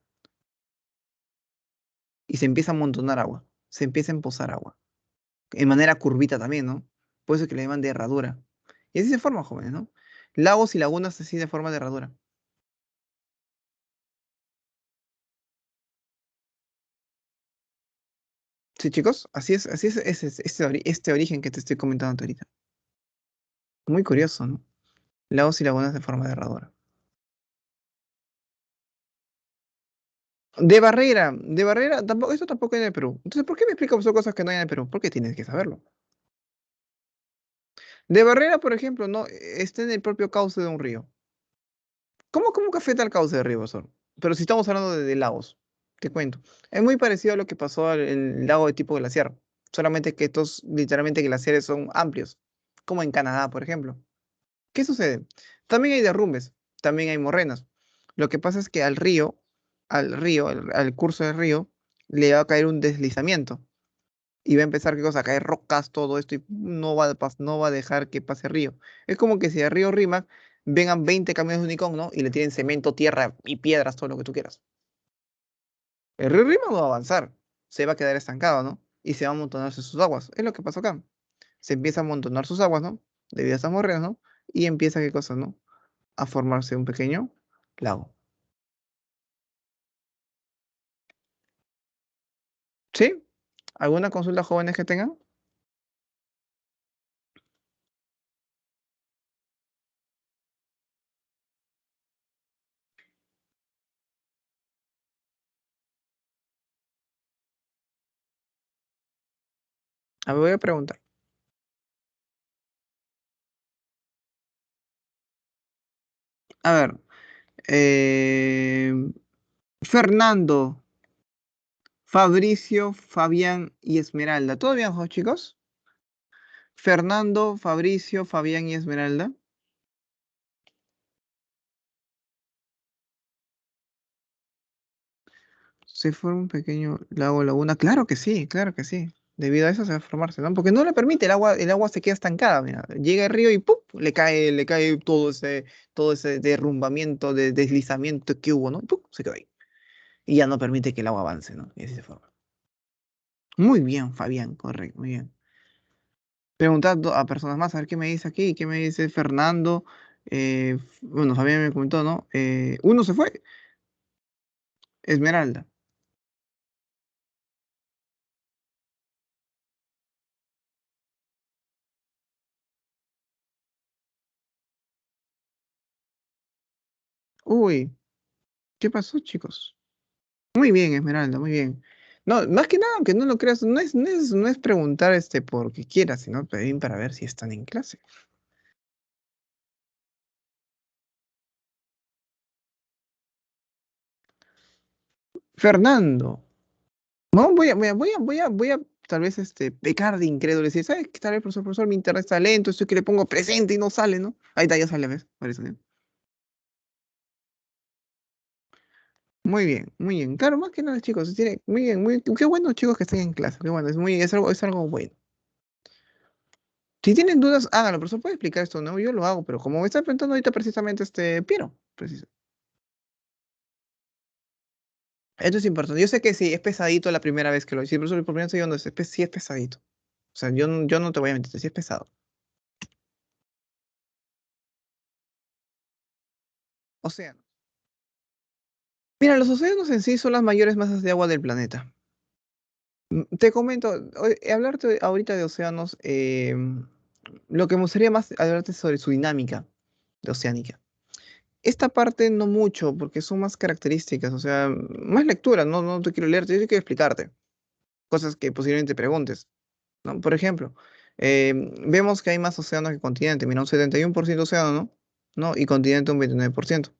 S1: Y se empieza a amontonar agua, se empieza a empozar agua. En manera curvita también, ¿no? Por eso es que le llaman de herradura. Y así se forman, jóvenes, ¿no? Lagos y lagunas así de forma de herradura. Sí, chicos, así es, este origen que te estoy comentando ahorita. Muy curioso, ¿no? Lagos y lagunas de forma de herradura. De barrera, tampoco, eso tampoco hay en el Perú. Entonces, ¿por qué me explicas cosas que no hay en el Perú? ¿Por qué tienes que saberlo? De barrera, por ejemplo, no está en el propio cauce de un río. ¿Cómo que afecta al cauce del río, profesor? Pero si estamos hablando de lagos, te cuento. Es muy parecido a lo que pasó en el lago de tipo glaciar. Solamente que estos literalmente glaciares son amplios, como en Canadá, por ejemplo. ¿Qué sucede? También hay derrumbes, también hay morrenas. Lo que pasa es que al curso del río, le va a caer un deslizamiento. Y va a empezar, ¿qué cosa? A caer rocas, todo esto, y no va a dejar que pase el río. Es como que si al río Rímac vengan 20 camiones de Unicón, ¿no? Y le tienen cemento, tierra y piedras, todo lo que tú quieras. El río Rímac no va a avanzar. se va a quedar estancado, ¿no? Y se va a amontonarse sus aguas. Es lo que pasó acá. Se empieza a amontonar sus aguas, ¿no? Debido a estas morrenas, ¿no? Y empieza, ¿qué cosa, no? A formarse un pequeño lago. ¿Sí? ¿Alguna consulta jóvenes que tengan? A ver, voy a preguntar. A ver, eh, Fernando, Fabricio, Fabián y Esmeralda. ¿Todo bien, chicos? Fernando, Fabricio, Fabián y Esmeralda. Se forma un pequeño lago laguna. Claro que sí, claro que sí. Debido a eso se va a formarse, ¿no? Porque no le permite, el agua se queda estancada, mira. Llega el río y ¡pum! Le cae todo ese derrumbamiento, deslizamiento que hubo, ¿no? ¡Pum! Se quedó ahí. Y ya no permite que el agua avance, ¿no? Y así se forma. Muy bien, Fabián, correcto, muy bien. Preguntando a personas más, a ver qué me dice aquí, qué me dice Fernando. Bueno, Fabián me comentó, ¿no? Uno se fue, Esmeralda. Uy, ¿qué pasó, chicos? Muy bien, Esmeralda, muy bien. No, más que nada, aunque no lo creas, no es preguntar porque quieras, sino también para ver si están en clase. Fernando, no, voy a tal vez pecar de incrédulo y decir, ¿sabes qué? Tal vez, profesor, mi internet está lento, estoy que le pongo presente y no sale, ¿no? Ahí está, ya sale, ¿ves? Por eso, ¿no? Muy bien, muy bien. Claro, más que nada, chicos, tiene, muy bien, qué bueno, chicos, que estén en clase. Qué bueno, es algo bueno. Si tienen dudas, háganlo, profesor, puede explicar esto, ¿no? Yo lo hago, pero como me está preguntando ahorita precisamente Piero, preciso. Esto es importante. Yo sé que sí, es pesadito la primera vez que lo hice, profesor, por primera vez yo no sé, sí es pesadito. O sea, yo no te voy a mentir, sí es pesado. Océano. Mira, los océanos en sí son las mayores masas de agua del planeta. Te comento, hablarte ahorita de océanos, lo que me gustaría más hablarte es sobre su dinámica de oceánica. Esta parte no mucho, porque son más características, o sea, más lectura, no te quiero leerte, yo sí quiero explicarte cosas que posiblemente preguntes, ¿no? Por ejemplo, vemos que hay más océanos que continente, mira, un 71% océano, ¿no? ¿No? Y continente un 29%.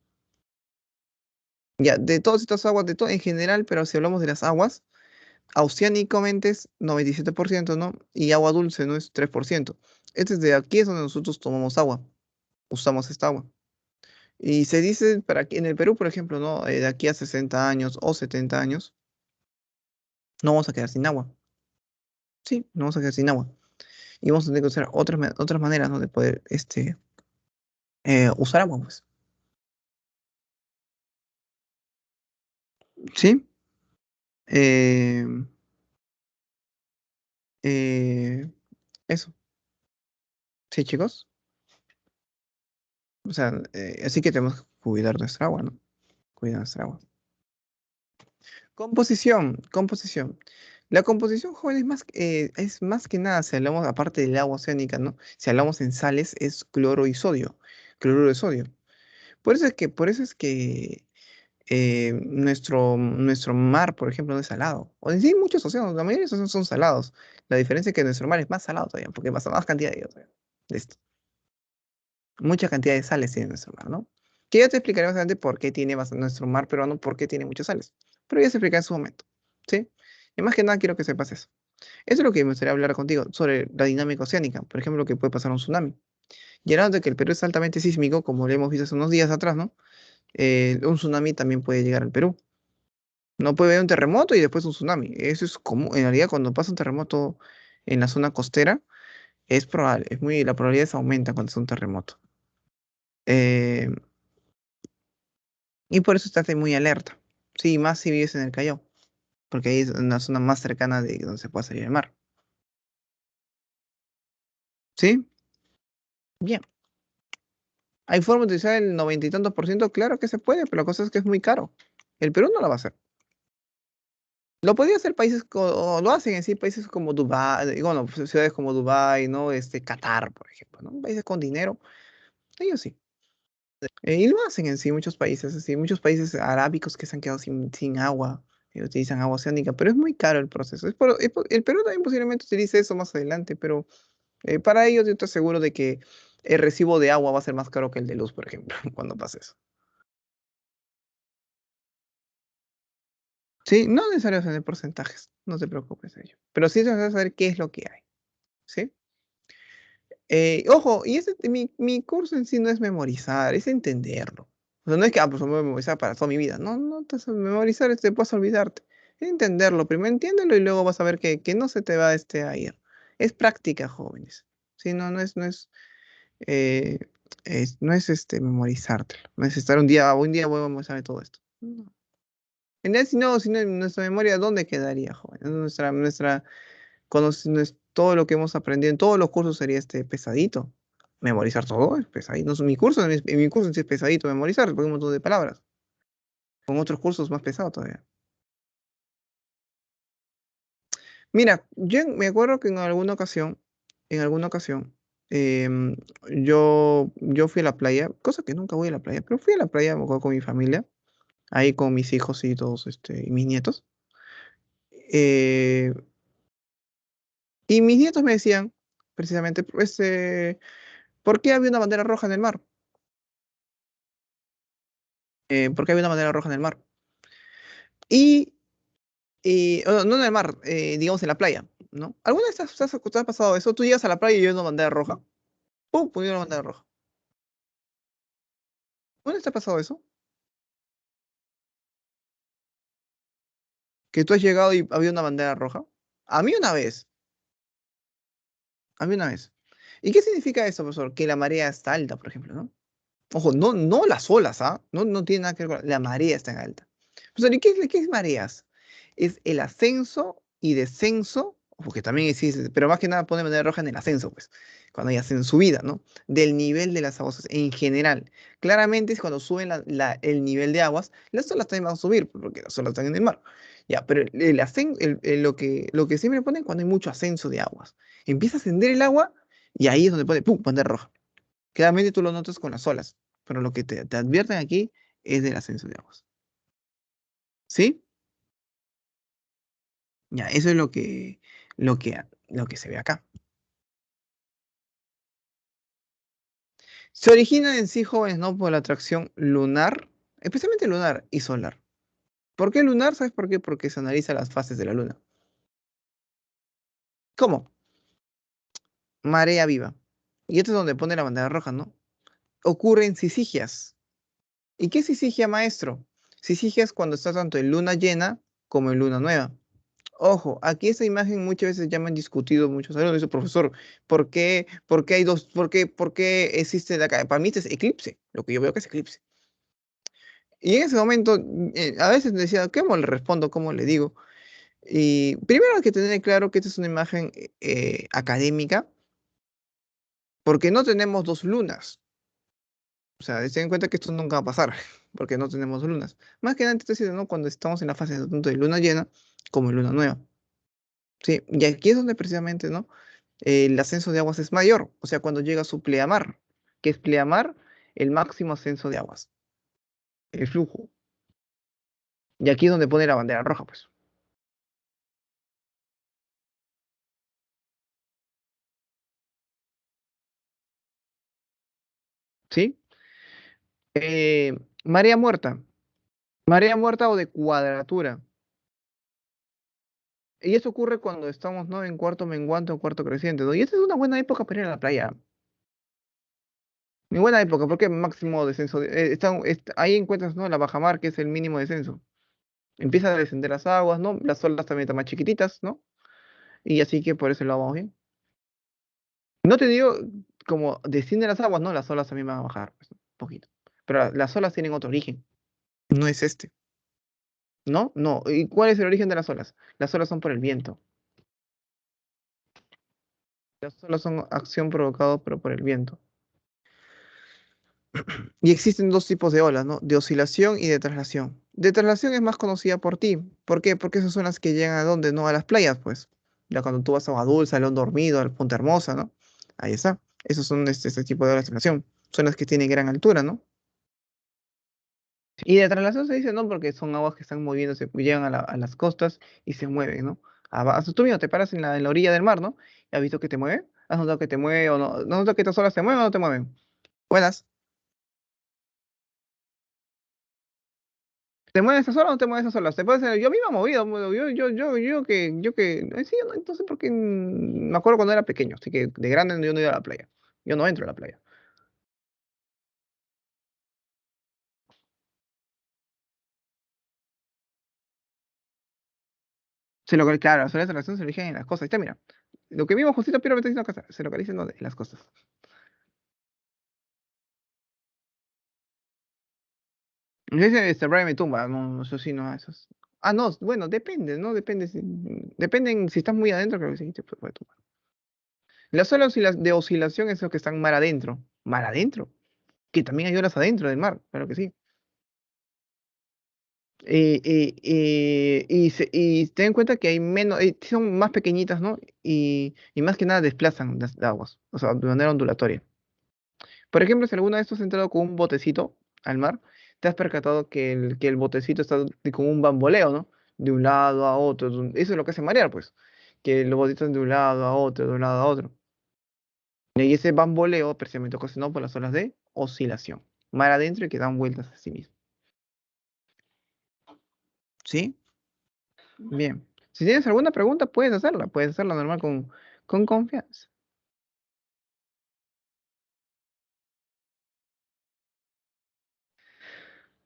S1: Ya, de todas estas aguas, de todo en general, pero si hablamos de las aguas, oceánicamente es 97%, ¿no? Y agua dulce, ¿no? Es 3%. De aquí es donde nosotros tomamos agua, usamos esta agua. Y se dice para que en el Perú, por ejemplo, ¿no? De aquí a 60 años o 70 años, no vamos a quedar sin agua. Sí, no vamos a quedar sin agua. Y vamos a tener que usar otras maneras, ¿no? De poder usar agua, pues. Sí. Eh, eh, eso. Sí, chicos. O sea, así que tenemos que cuidar nuestra agua, ¿no? Cuidar nuestra agua. Composición, composición. La composición, joven, es más que nada, si hablamos aparte del agua oceánica, ¿no? Si hablamos en sales, es cloro y sodio, cloruro de sodio. Por eso es que nuestro mar, por ejemplo, no es salado. O en sí, muchos océanos, la mayoría de los océanos son salados. La diferencia es que nuestro mar es más salado todavía, porque pasa más cantidad de esto. Mucha cantidad de sales tiene nuestro mar, ¿no? Que ya te explicaré más adelante por qué tiene nuestro mar peruano, por qué tiene muchas sales. Pero ya se explica en su momento, ¿sí? Y más que nada quiero que sepas eso. Eso es lo que me gustaría hablar contigo, sobre la dinámica oceánica. Por ejemplo, lo que puede pasar un tsunami. Y ahora de que el Perú es altamente sísmico, como lo hemos visto hace unos días atrás, ¿no? Un tsunami también puede llegar al Perú. No puede haber un terremoto y después un tsunami. Eso es común. En realidad, cuando pasa un terremoto en la zona costera, es probable, la probabilidad aumenta cuando es un terremoto. Eh, y por eso estás muy alerta. Sí, más si vives en el Callao. porque ahí es una zona más cercana de donde se pueda salir el mar. ¿Sí? Bien. ¿Hay forma de utilizar el 90 y tantos por ciento? Claro que se puede, pero la cosa es que es muy caro. El Perú no lo va a hacer. Lo podría hacer países, o lo hacen en sí, países como Dubái, bueno, pues, ciudades como Dubái, ¿no? Qatar, por ejemplo, ¿no? Países con dinero, ellos sí. Y lo hacen en sí, muchos países, así, muchos países arábicos que se han quedado sin agua, y utilizan agua oceánica, pero es muy caro el proceso. El Perú también posiblemente utilice eso más adelante, pero para ello yo estoy seguro de que el recibo de agua va a ser más caro que el de luz, por ejemplo, cuando pase eso. Sí, no necesario tener porcentajes, no te preocupes de ello. Pero sí vas a saber qué es lo que hay, ¿sí? Ojo, y mi curso en sí no es memorizar, es entenderlo. O sea, no es que pues, me voy a memorizar para toda mi vida. No, no te vas a memorizar, puedes olvidarte. Es entenderlo. Primero entiéndelo y luego vas a ver que no se te va a ir. Es práctica, jóvenes. Sí, no, eh, no es memorizártelo. No es estar un día voy a memorizar todo esto. No. En realidad, si no, nuestra memoria, ¿dónde quedaría, jóvenes? Todo lo que hemos aprendido en todos los cursos sería pesadito. Memorizar todo es pesadito. No, en mi curso sí es pesadito memorizar, porque hay un montón de palabras. Con otros cursos más pesado todavía. Mira, me acuerdo que en alguna ocasión, em, yo fui a la playa, cosa que nunca voy a la playa, pero fui a la playa, me acuerdo, con mi familia, ahí con mis hijos y todos, y mis nietos. Eh, y mis nietos me decían, precisamente, pues, ¿por qué había una bandera roja en el mar? ¿Por qué había una bandera roja en el mar? Y, no en el mar, digamos en la playa, ¿no? ¿Alguna vez te ha pasado eso? Tú llegas a la playa y hay una bandera roja. ¡Pum! Pone una bandera roja. ¿Alguna vez te ha pasado eso? Que tú has llegado y había una bandera roja. A mí una vez, a mí una vez. ¿Y qué significa eso, profesor? Que la marea está alta, por ejemplo, ¿no? Ojo, no las olas, ¿ah? No tiene nada que ver con la marea está en alta. Profesor, ¿y qué es mareas? Es el ascenso y descenso, porque también existe, pero más que nada pone bandera roja en el ascenso, pues, cuando ya hacen subida, ¿no? Del nivel de las aguas en general. Claramente es cuando suben el nivel de aguas, las olas también van a subir, porque las olas están en el mar. Ya, pero lo que siempre ponen cuando hay mucho ascenso de aguas. Empieza a ascender el agua y ahí es donde pone, ¡pum!, bandera roja. Claramente tú lo notas con las olas, pero lo que te advierten aquí es del ascenso de aguas. ¿Sí? Ya, eso es lo que se ve acá. Se origina en sí, jóvenes, ¿no? Por la atracción lunar, especialmente lunar y solar. ¿Por qué lunar? ¿Sabes por qué? Porque se analiza las fases de la luna. ¿Cómo? Marea viva. Y esto es donde pone la bandera roja, ¿no? Ocurre en sisigias. ¿Y qué es sisigia, maestro? Sisigia es cuando está tanto en luna llena como en luna nueva. Ojo, aquí esta imagen muchas veces ya me han discutido muchos alumnos. Dice, profesor, ¿por qué hay dos, por qué existe la Para mí este es eclipse, lo que yo veo que es eclipse. Y en ese momento, a veces decía, ¿cómo le respondo? ¿Cómo le digo? Y primero hay que tener claro que esta es una imagen académica, porque no tenemos dos lunas. O sea, ten en cuenta que esto nunca va a pasar, porque no tenemos dos lunas. Más que nada, te estoy diciendo, ¿no? Cuando estamos en la fase tanto de luna llena como de luna nueva. Sí, y aquí es donde precisamente, ¿no? El ascenso de aguas es mayor, o sea, cuando llega a su pleamar, que es pleamar, el máximo ascenso de aguas, el flujo. Y aquí es donde pone la bandera roja, pues. ¿Sí? Eh, Marea muerta. Marea muerta o de cuadratura. Y eso ocurre cuando estamos, ¿no? En cuarto menguante o cuarto creciente, ¿no? Y esta es una buena época para ir a la playa. Muy buena época, porque máximo descenso. Ahí encuentras, ¿no? La bajamar, que es el mínimo descenso. Empieza a descender las aguas, ¿no? Las olas también están más chiquititas, ¿no? Y así que por eso lo vamos bien. No te digo como descienden las aguas, no, las olas también van a bajar, pues, un poquito. Pero las olas tienen otro origen, no es este. ¿No? No. ¿Y cuál es el origen de las olas? Las olas son por el viento. Las olas son acción provocada pero por el viento. Y existen dos tipos de olas, ¿no? De oscilación y de traslación. De traslación es más conocida por ti. ¿Por qué? Porque esas son las que llegan a dónde, ¿no? A las playas, pues. Ya cuando tú vas a Agua Dulce, a León Dormido, al Punta Hermosa, ¿no? Ahí está. Esos son este tipo de olas de traslación. Son las que tienen gran altura, ¿no? Y de traslación se dice no porque son aguas que están moviéndose, llegan a las costas y se mueven, ¿no? Tú mismo te paras en la orilla del mar, ¿no? ¿Y has visto que te mueve? ¿Has notado que te mueve o no? ¿No has notado que estas olas te mueven o no te mueven? Buenas. ¿Te mueven esas olas o no te mueven esas olas? Te puede ser, yo me he movido, sí, yo no, entonces porque me acuerdo cuando era pequeño, así que de grande yo no iba a la playa. Yo no entro a la playa. Claro, las olas de traslación se origen en las costas. Ahí está, mira. Lo que vimos justito, pero me está diciendo acá, se localiza en en las costas. Dice Brian me tumba, no, no sé si no, esos. Ah, no, bueno, depende, ¿no? Depende si estás muy adentro, creo que sí te puede tumbar. Las olas de oscilación es lo que están mar adentro. ¿Mar adentro? Que también hay olas adentro del mar, claro que sí. Y ten en cuenta que hay menos, son más pequeñitas, ¿no? Y más que nada desplazan las aguas, o sea, de manera ondulatoria. Por ejemplo, si alguna vez tú has entrado con un botecito al mar, te has percatado que el botecito está con un bamboleo, ¿no? De un lado a otro. Eso es lo que hace marear, pues. Que los botitos de un lado a otro, de un lado a otro. Y ese bamboleo precisamente ocasionado por las olas de oscilación. Mar adentro y que dan vueltas a sí mismo. ¿Sí? Bien. Si tienes alguna pregunta, puedes hacerla. Puedes hacerla normal con confianza.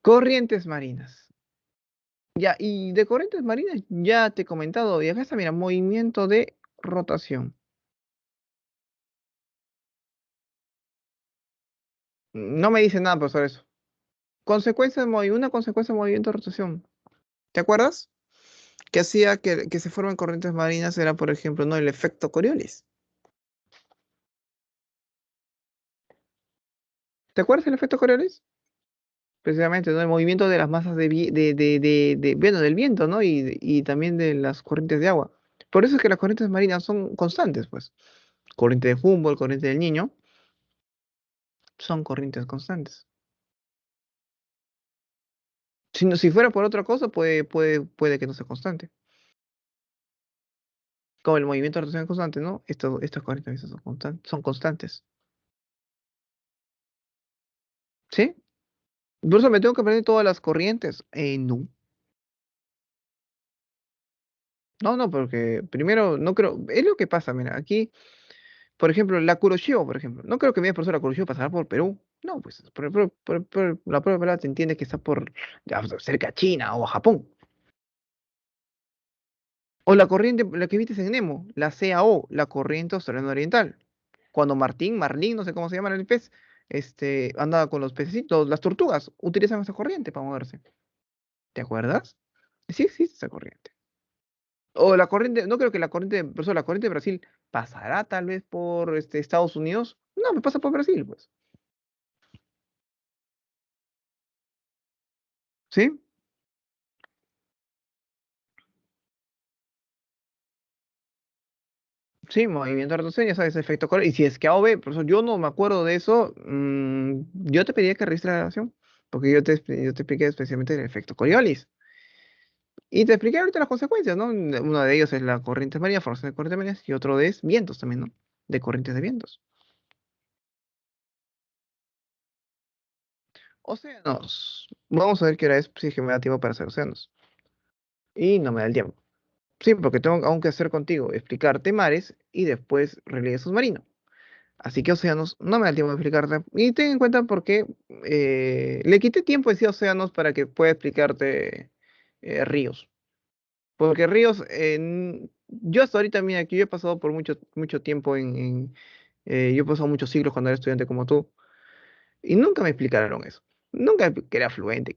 S1: Corrientes marinas. Ya, y de corrientes marinas ya te he comentado, y acá está, mira, movimiento de rotación. No me dice nada, profesor, eso. Una consecuencia de movimiento de rotación. ¿Te acuerdas? Que hacía que se formen corrientes marinas era, por ejemplo, ¿no? El efecto Coriolis. ¿Te acuerdas del efecto Coriolis? Precisamente, ¿no? El movimiento de las masas bueno, del viento, ¿no? Y también de las corrientes de agua. Por eso es que las corrientes marinas son constantes, pues. Corriente de Humboldt, corriente del Niño, son corrientes constantes. Si fuera por otra cosa, puede que no sea constante. Como el movimiento de rotación es constante, ¿no? Estas corrientes son constantes. ¿Sí? Por eso me tengo que aprender todas las corrientes. No. No, no, porque primero no creo. Es lo que pasa, mira, aquí, por ejemplo, la Kuroshio, por ejemplo. No creo que mi profesora Kuroshio pasará por Perú. No, pues la prueba pelada te entiende que está por ya, pues, cerca a China o a Japón. O la corriente, la que viste en Nemo, la CAO, la corriente australiana oriental. Cuando Marlín, no sé cómo se llama el pez, anda con los pececitos, las tortugas, utilizan esa corriente para moverse. ¿Te acuerdas? Sí existe esa corriente. O la corriente, no creo que la corriente de Brasil pasará tal vez por Estados Unidos. No, me pasa por Brasil, pues. ¿Sí? Sí, movimiento de rotación, ya sabes, efecto Coriolis. Y si es que A o B, profesor, yo no me acuerdo de eso, yo te pediría que registres la grabación, porque yo te expliqué especialmente el efecto Coriolis. Y te expliqué ahorita las consecuencias, ¿no? Uno de ellos es la corriente marina, formación de corrientes marinas, y otro es vientos también, ¿no? De corrientes de vientos. Océanos. Vamos a ver qué hora es, si es que me da tiempo para hacer océanos. Y no me da el tiempo. Sí, porque tengo aún que hacer contigo, explicarte mares y después relieve submarino. Así que océanos, no me da el tiempo de explicarte. Y ten en cuenta porque le quité tiempo decía océanos para que pueda explicarte ríos. Porque ríos, yo hasta ahorita, mira, que yo he pasado por mucho tiempo yo he pasado muchos siglos cuando era estudiante como tú, y nunca me explicaron eso. Nunca que era fluente.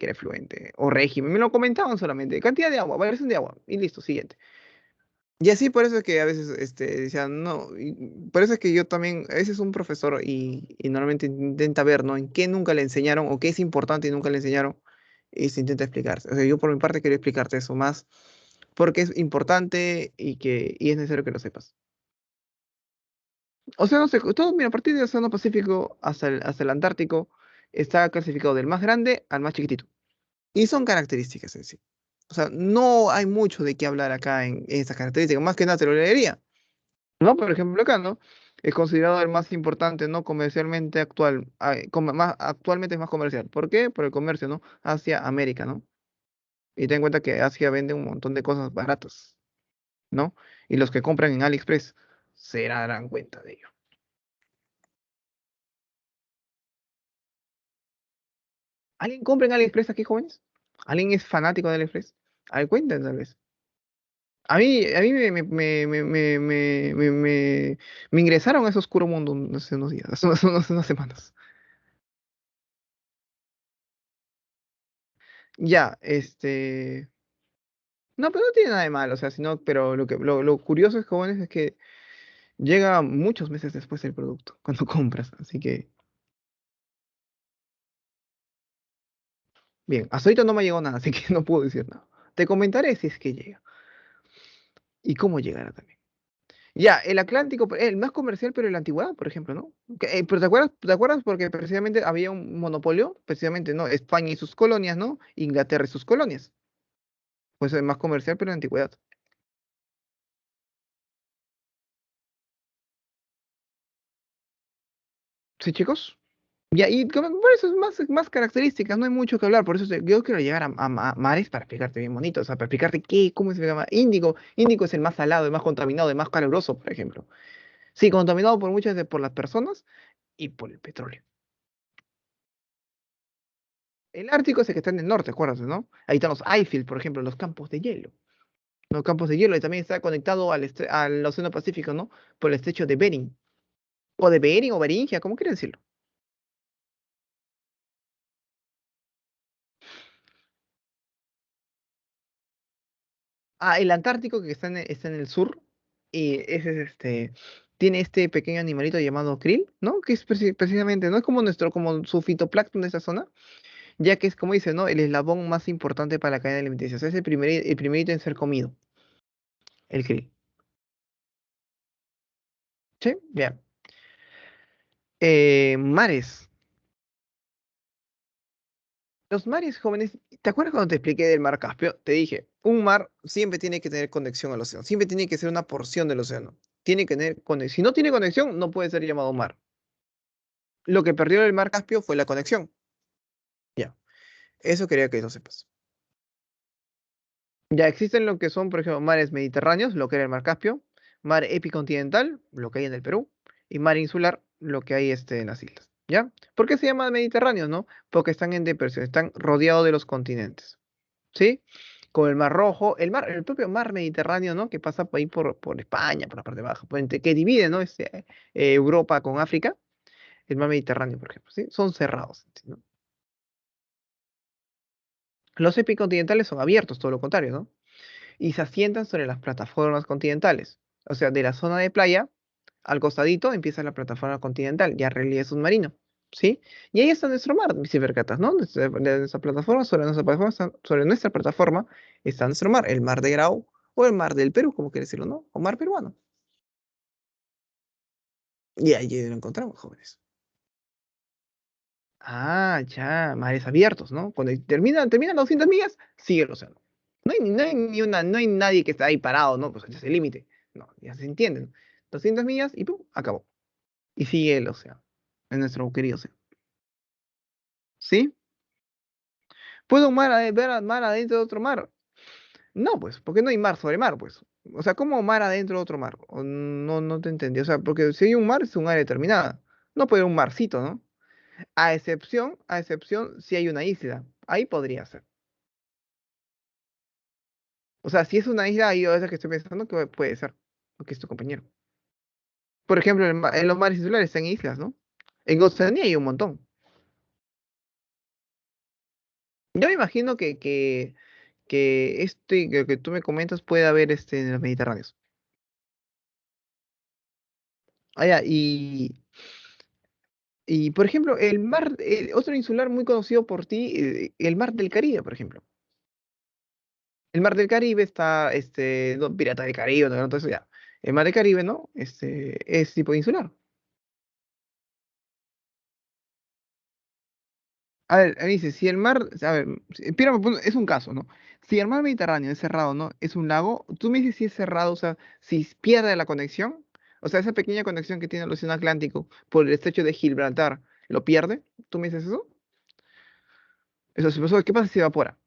S1: O régimen, me lo comentaban solamente. Cantidad de agua, variación de agua. Y listo, siguiente. Y así por eso es que a veces decían, no, por eso es que yo también, a veces un profesor y normalmente intenta ver, ¿no? En qué nunca le enseñaron o qué es importante y nunca le enseñaron y se intenta explicarse. O sea, yo por mi parte quería explicarte eso más porque es importante y es necesario que lo sepas. O sea, no sé, todo, mira, a partir del Océano Pacífico hasta el Antártico está clasificado del más grande al más chiquitito. Y son características en sí. O sea, no hay mucho de qué hablar acá en estas características, más que nada te lo leería. No, por ejemplo, acá, ¿no? Es considerado el más importante, ¿no? Comercialmente actual, actualmente es más comercial. ¿Por qué? Por el comercio, ¿no? Hacia América, ¿no? Y ten en cuenta que Asia vende un montón de cosas baratas, ¿no? Y los que compran en AliExpress se darán cuenta de ello. ¿Alguien compra en AliExpress aquí, jóvenes? ¿Alguien es fanático de AliExpress? A ver, cuenten, tal vez. A mí me ingresaron a ese oscuro mundo hace unos días, hace unas semanas. Ya, no, pero no tiene nada de malo, o sea, sino, pero lo curioso es, jóvenes, es que llega muchos meses después el producto, cuando compras. Así que, bien, hasta ahorita no me llegó nada, así que no puedo decir nada. Te comentaré si es que llega y cómo llegará también. Ya, el Atlántico, el más comercial, pero en la antigüedad, por ejemplo, ¿no? Pero ¿te acuerdas? Porque precisamente había un monopolio, precisamente, ¿no? España y sus colonias, ¿no? Inglaterra y sus colonias. Pues el más comercial, pero en la antigüedad. ¿Sí, chicos? Y ahí, por eso es más características, no hay mucho que hablar, por eso yo quiero llegar a mares para explicarte bien bonito, o sea, para explicarte cómo se llama Índico. Índico es el más salado, el más contaminado, el más caluroso, por ejemplo. Sí, contaminado por muchas por las personas y por el petróleo. El Ártico es el que está en el norte, acuérdate, ¿no? Ahí están los Eiffel, por ejemplo, los campos de hielo. Los campos de hielo y también está conectado al Océano Pacífico, ¿no? Por el estrecho de Bering. O de Bering o Beringia, como quieran decirlo. Ah, el Antártico que está en el sur y ese tiene este pequeño animalito llamado krill, ¿no? Que es precisamente, no es como su fitoplancton de esa zona, ya que es como dice, ¿no? El eslabón más importante para la cadena alimenticia. O sea, es el primerito en ser comido, el krill. ¿Sí? Bien. Mares. Los mares jóvenes, ¿te acuerdas cuando te expliqué del mar Caspio? Te dije, un mar siempre tiene que tener conexión al océano, siempre tiene que ser una porción del océano. Tiene que tener conexión. Si no tiene conexión, no puede ser llamado mar. Lo que perdió el mar Caspio fue la conexión. Ya, eso quería que lo sepas. Ya existen lo que son, por ejemplo, mares mediterráneos, lo que era el mar Caspio, mar epicontinental, lo que hay en el Perú, y mar insular, lo que hay en las islas. ¿Ya? ¿Por qué se llama mediterráneos, no? Porque están en depresión, están rodeados de los continentes. ¿Sí? Con el Mar Rojo, el propio mar Mediterráneo, ¿no? Que pasa por ahí por España, por la parte baja, que divide, ¿no? Europa con África, el mar Mediterráneo, por ejemplo, ¿sí? Son cerrados, ¿no? Los epicontinentales son abiertos, todo lo contrario, ¿no? Y se asientan sobre las plataformas continentales. O sea, de la zona de playa, al costadito empieza la plataforma continental, ya relieve submarino, ¿sí? Y ahí está nuestro mar, si percatas, ¿no? De nuestra plataforma, sobre nuestra plataforma está nuestro mar, el mar de Grau o el mar del Perú, como quieres decirlo, ¿no? O mar peruano. Y allí lo encontramos, jóvenes. Ah, ya, mares abiertos, ¿no? Cuando terminan 200 millas, sigue el océano. No hay nadie que está ahí parado, ¿no? Pues ese es el límite. No, ya se entiende, ¿no? 200 millas y ¡pum! Acabó. Y sigue el océano, en nuestro querido océano. ¿Sí? ¿Puedo ver al mar adentro de otro mar? No, pues, porque no hay mar sobre mar, pues. O sea, ¿cómo mar adentro de otro mar? No te entendí. O sea, porque si hay un mar, es un área determinada. No puede haber un marcito, ¿no? A excepción, si hay una isla. Ahí podría ser. O sea, si es una isla, ahí a veces que estoy pensando que puede ser. Porque es tu compañero. Por ejemplo, en los mares insulares están islas, ¿no? En Oceanía hay un montón. Yo me imagino que que tú me comentas puede haber en los Mediterráneos. Ah, ya, y por ejemplo, otro insular muy conocido por ti, el mar del Caribe, por ejemplo. El mar del Caribe está, no, Pirata del Caribe, no, todo eso ya. El mar del Caribe, ¿no? Es tipo insular. A ver, me dice, si el mar, a ver, es un caso, ¿no? Si el mar Mediterráneo es cerrado, ¿no? Es un lago, tú me dices si es cerrado, o sea, si pierde la conexión, o sea, esa pequeña conexión que tiene el Océano Atlántico por el estrecho de Gibraltar, ¿lo pierde? ¿Tú me dices eso? Eso, ¿qué pasa si se evapora?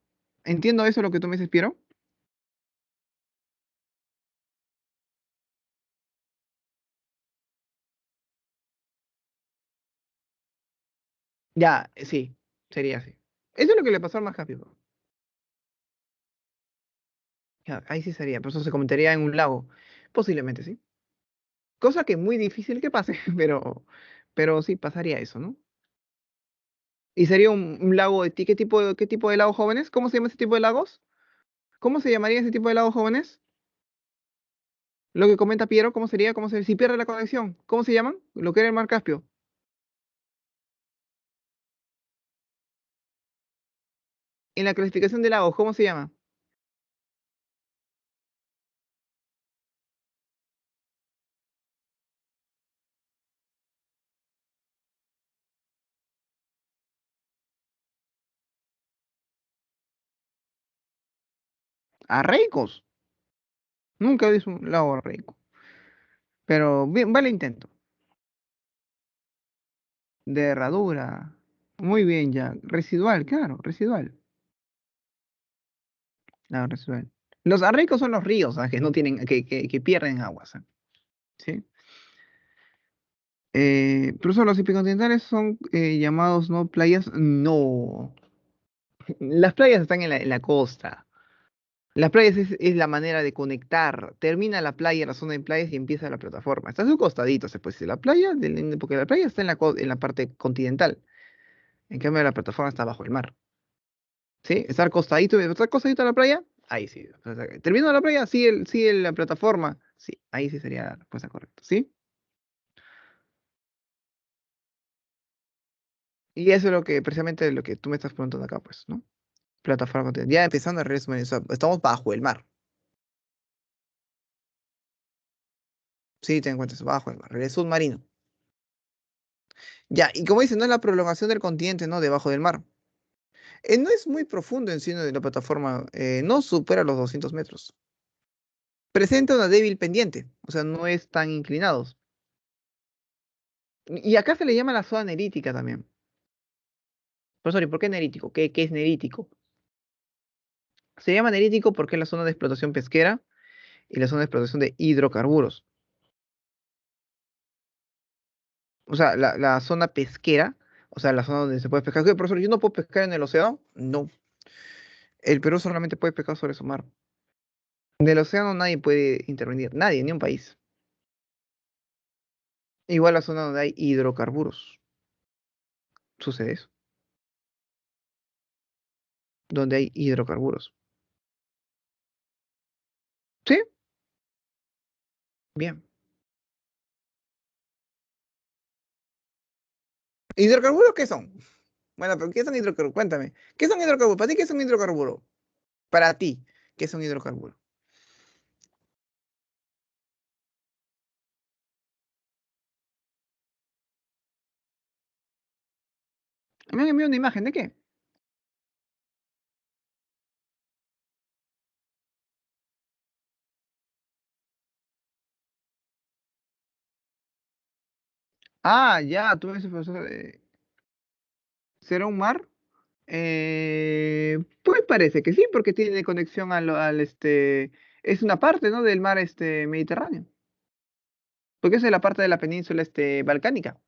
S1: Entiendo eso lo que tú me dices, Piero. Ya, sí, sería así. Eso es lo que le pasó al más rápido. Ya, ahí sí sería, pero eso se cometería en un lago. Posiblemente sí. Cosa que es muy difícil que pase, pero sí pasaría eso, ¿no? Y sería un lago de ti. Qué tipo de lago jóvenes? ¿Cómo se llama ese tipo de lagos? ¿Cómo se llamaría ese tipo de lagos jóvenes? Lo que comenta Piero, ¿cómo sería? Si pierde la conexión, ¿cómo se llaman? Lo que era el mar Caspio. En la clasificación de lagos, ¿cómo se llama? Arreicos. Nunca he visto un lago arreico. Pero bien, vale intento. De herradura. Muy bien ya. Residual, claro, residual. Claro, residual. Los arreicos son los ríos, ¿ah? Que no tienen, que pierden agua, ¿ah? ¿Sí? Pero son los epicontinentales son llamados, ¿no? Playas. No. Las playas están en la costa. Las playas es la manera de conectar. Termina la playa, la zona de playas y empieza la plataforma. Está a su costadito, se puede decir. Porque la playa está en la parte continental. En cambio, la plataforma está bajo el mar. ¿Sí? Estar costadito de la playa, ahí sí. O sea, terminando la playa, sigue la plataforma. Sí, ahí sí sería la respuesta correcta. ¿Sí? Y eso es precisamente lo que tú me estás preguntando acá, pues, ¿no? Plataforma continental. Ya empezando a regreso, o sea, estamos bajo el mar. Sí, ten en cuenta eso, bajo el mar. El submarino. Ya, y como dice, no es la prolongación del continente, ¿no? Debajo del mar. No es muy profundo en sí de la plataforma, no supera los 200 metros. Presenta una débil pendiente, o sea, no es tan inclinados. Y acá se le llama la zona nerítica también. Profesor, ¿y por qué nerítico? ¿Qué es nerítico? Se llama nerítico porque es la zona de explotación pesquera y la zona de explotación de hidrocarburos. O sea, la zona pesquera, o sea, la zona donde se puede pescar. ¿Qué, profesor, yo no puedo pescar en el océano? No. El Perú solamente puede pescar sobre su mar. En el océano nadie puede intervenir, nadie, ni un país. Igual la zona donde hay hidrocarburos. Sucede eso. Donde hay hidrocarburos. ¿Sí? Bien. ¿Hidrocarburos qué son? Bueno, pero ¿qué son hidrocarburos? Cuéntame. ¿Qué son hidrocarburos? ¿Para ti qué es un hidrocarburo? Para ti, ¿qué es un hidrocarburo? Me han enviado una imagen, ¿de qué? Ah, ya, tú ves, profesor. ¿Será un mar? Pues parece que sí, porque tiene conexión es una parte, ¿no? Del mar Mediterráneo. Porque esa es la parte de la península balcánica.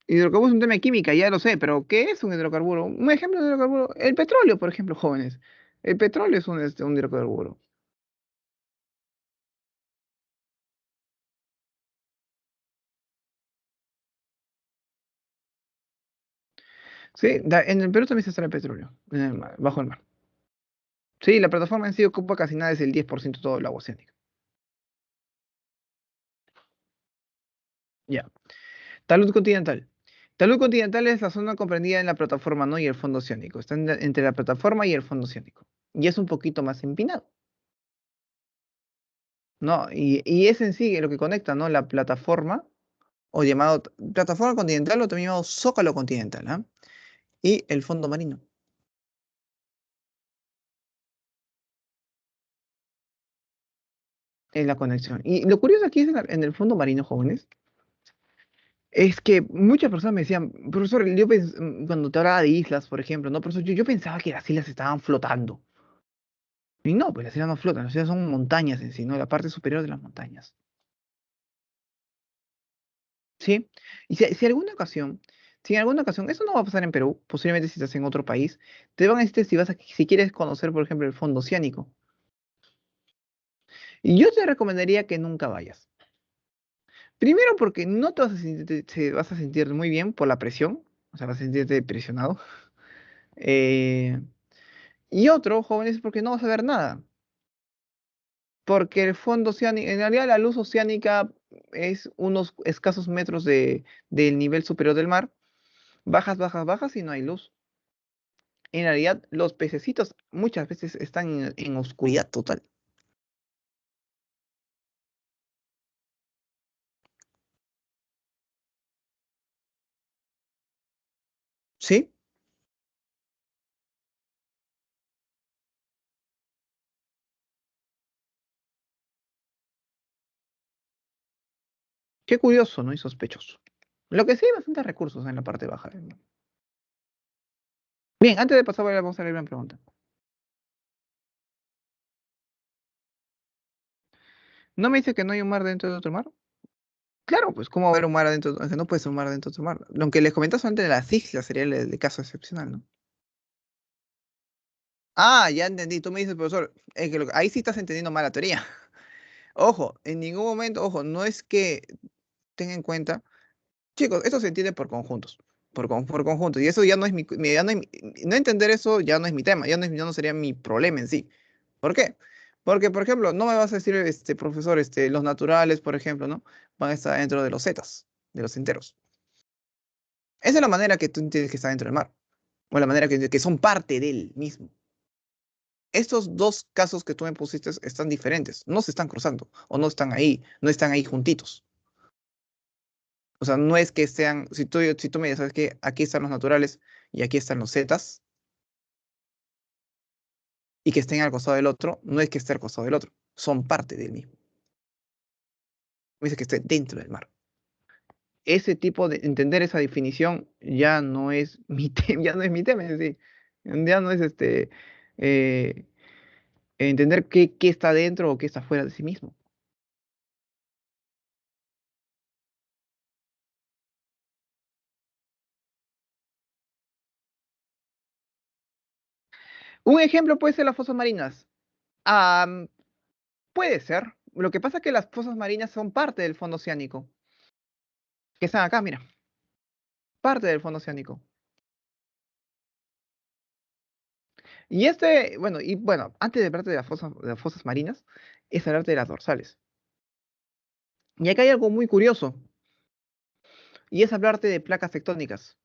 S1: Hidrocarburo es un tema de química, ya lo sé, pero ¿qué es un hidrocarburo? Un ejemplo de hidrocarburo, el petróleo, por ejemplo, jóvenes. El petróleo es un hidrocarburo. Sí, en el Perú también se extrae petróleo, en el mar, bajo el mar. Sí, la plataforma en sí ocupa casi nada, es el 10% de todo el agua oceánica. Ya. Talud continental. Talud continental es la zona comprendida en la plataforma, ¿no? Y el fondo oceánico. Está entre la plataforma y el fondo oceánico. Y es un poquito más empinado, ¿no? Y es en sí lo que conecta, ¿no? La plataforma, o llamado plataforma continental, o también llamado zócalo continental, ¿ah? Y el fondo marino. Es la conexión. Y lo curioso aquí es en el fondo marino, jóvenes, es que muchas personas me decían, profesor, cuando te hablaba de islas, por ejemplo, ¿no? Profesor, yo pensaba que las islas estaban flotando. Y no, pues las islas no flotan, las islas son montañas en sí, ¿no? La parte superior de las montañas. ¿Sí? Y si alguna ocasión, si en alguna ocasión, eso no va a pasar en Perú, posiblemente si estás en otro país, te van a decir si quieres conocer, por ejemplo, el fondo oceánico. Y yo te recomendaría que nunca vayas. Primero porque no te vas a sentir, te vas a sentir muy bien por la presión, o sea, vas a sentirte presionado. Eh, y otro, jóvenes, porque no vas a ver nada. Porque el fondo oceánico, en realidad la luz oceánica es unos escasos metros del nivel superior del mar. Bajas, bajas, bajas y no hay luz. En realidad, los pececitos muchas veces están en oscuridad total. ¿Sí? Qué curioso, ¿no? Y sospechoso. Lo que sí hay bastantes recursos en la parte baja del mar. Bien, antes de pasar, vamos a leer una pregunta. ¿No me dice que no hay un mar dentro de otro mar? Claro, pues, ¿cómo va a haber un mar adentro? O sea, no puede ser un mar dentro de otro mar. Lo que les comentas antes de las islas sería el caso excepcional, ¿no? Ah, ya entendí. Tú me dices, profesor, es que ahí sí estás entendiendo mal la teoría. Ojo, en ningún momento, ojo, no es que tenga en cuenta. Chicos, esto se entiende por conjuntos, por conjuntos, y eso ya no es ya no, no entender eso ya no es mi tema, ya no sería mi problema en sí. ¿Por qué? Porque, por ejemplo, no me vas a decir, profesor, los naturales, por ejemplo, ¿no? Van a estar dentro de los zetas, de los enteros. Esa es la manera que tú entiendes que está dentro del mar, o la manera que son parte del mismo. Estos dos casos que tú me pusiste están diferentes, no se están cruzando, o no están ahí juntitos. O sea, no es que sean, si tú me dices, ¿sabes qué? Aquí están los naturales y aquí están los zetas, y que estén al costado del otro, no es que esté al costado del otro, son parte del mismo. Me dice que esté dentro del mar. Ese tipo de, entender esa definición ya no es mi tema, ya no es mi tema, es decir, ya no es eh, entender qué está dentro o qué está fuera de sí mismo. Un ejemplo puede ser las fosas marinas. Ah, puede ser. Lo que pasa es que las fosas marinas son parte del fondo oceánico, que están acá, mira, parte del fondo oceánico. Y bueno, antes de hablarte de las fosas marinas, es hablarte de las dorsales. Y acá hay algo muy curioso, y es hablarte de placas tectónicas.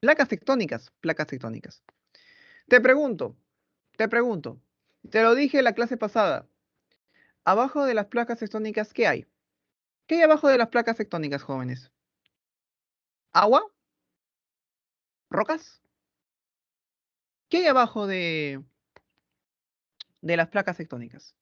S1: Placas tectónicas, placas tectónicas. Te pregunto, te pregunto, te lo dije en la clase pasada, abajo de las placas tectónicas, ¿qué hay? ¿Qué hay abajo de las placas tectónicas, jóvenes? ¿Agua? ¿Rocas? ¿Qué hay abajo de las placas tectónicas?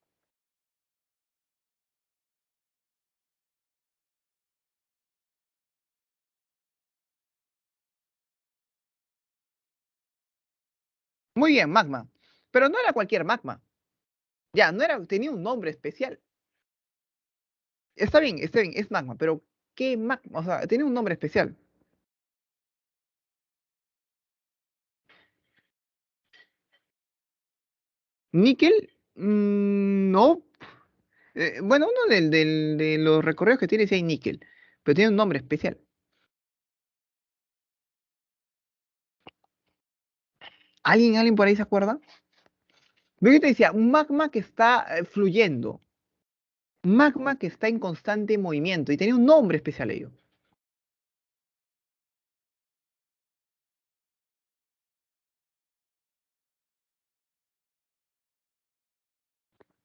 S1: Muy bien, magma. Pero no era cualquier magma. Ya, no era, tenía un nombre especial. Está bien, es magma, pero ¿qué magma? O sea, tiene un nombre especial. Níquel, no. Bueno, uno de los recorridos que tiene sí hay níquel, pero tiene un nombre especial. ¿Alguien por ahí se acuerda? Veo que te decía, un magma que está fluyendo, magma que está en constante movimiento y tenía un nombre especial ello.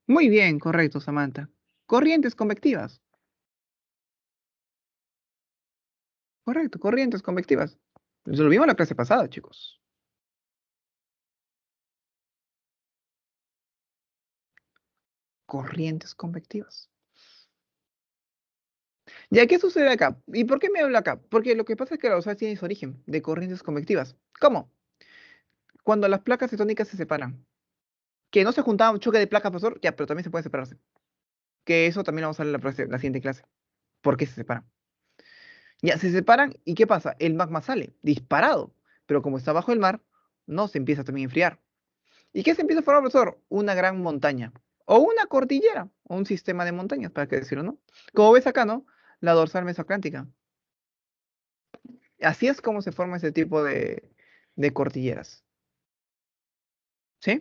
S1: Muy bien, correcto, Samantha. Corrientes convectivas. Correcto, corrientes convectivas. Eso lo vimos en la clase pasada, chicos. Corrientes convectivas. ¿Ya qué sucede acá? ¿Y por qué me hablo acá? Porque lo que pasa es que la OSA tiene su origen de corrientes convectivas. ¿Cómo? Cuando las placas tectónicas se separan. Que no se juntaban choque de placas, profesor, ya, pero también se puede separarse. Que eso también lo vamos a ver en la siguiente clase. ¿Por qué se separan? Ya, se separan y ¿qué pasa? El magma sale disparado, pero como está bajo el mar, no se empieza también a enfriar. ¿Y qué se empieza a formar, profesor? Una gran montaña, o una cordillera, o un sistema de montañas, para qué decirlo, ¿no? Como ves acá, ¿no? La dorsal mesoatlántica. Así es como se forma ese tipo de cordilleras. ¿Sí?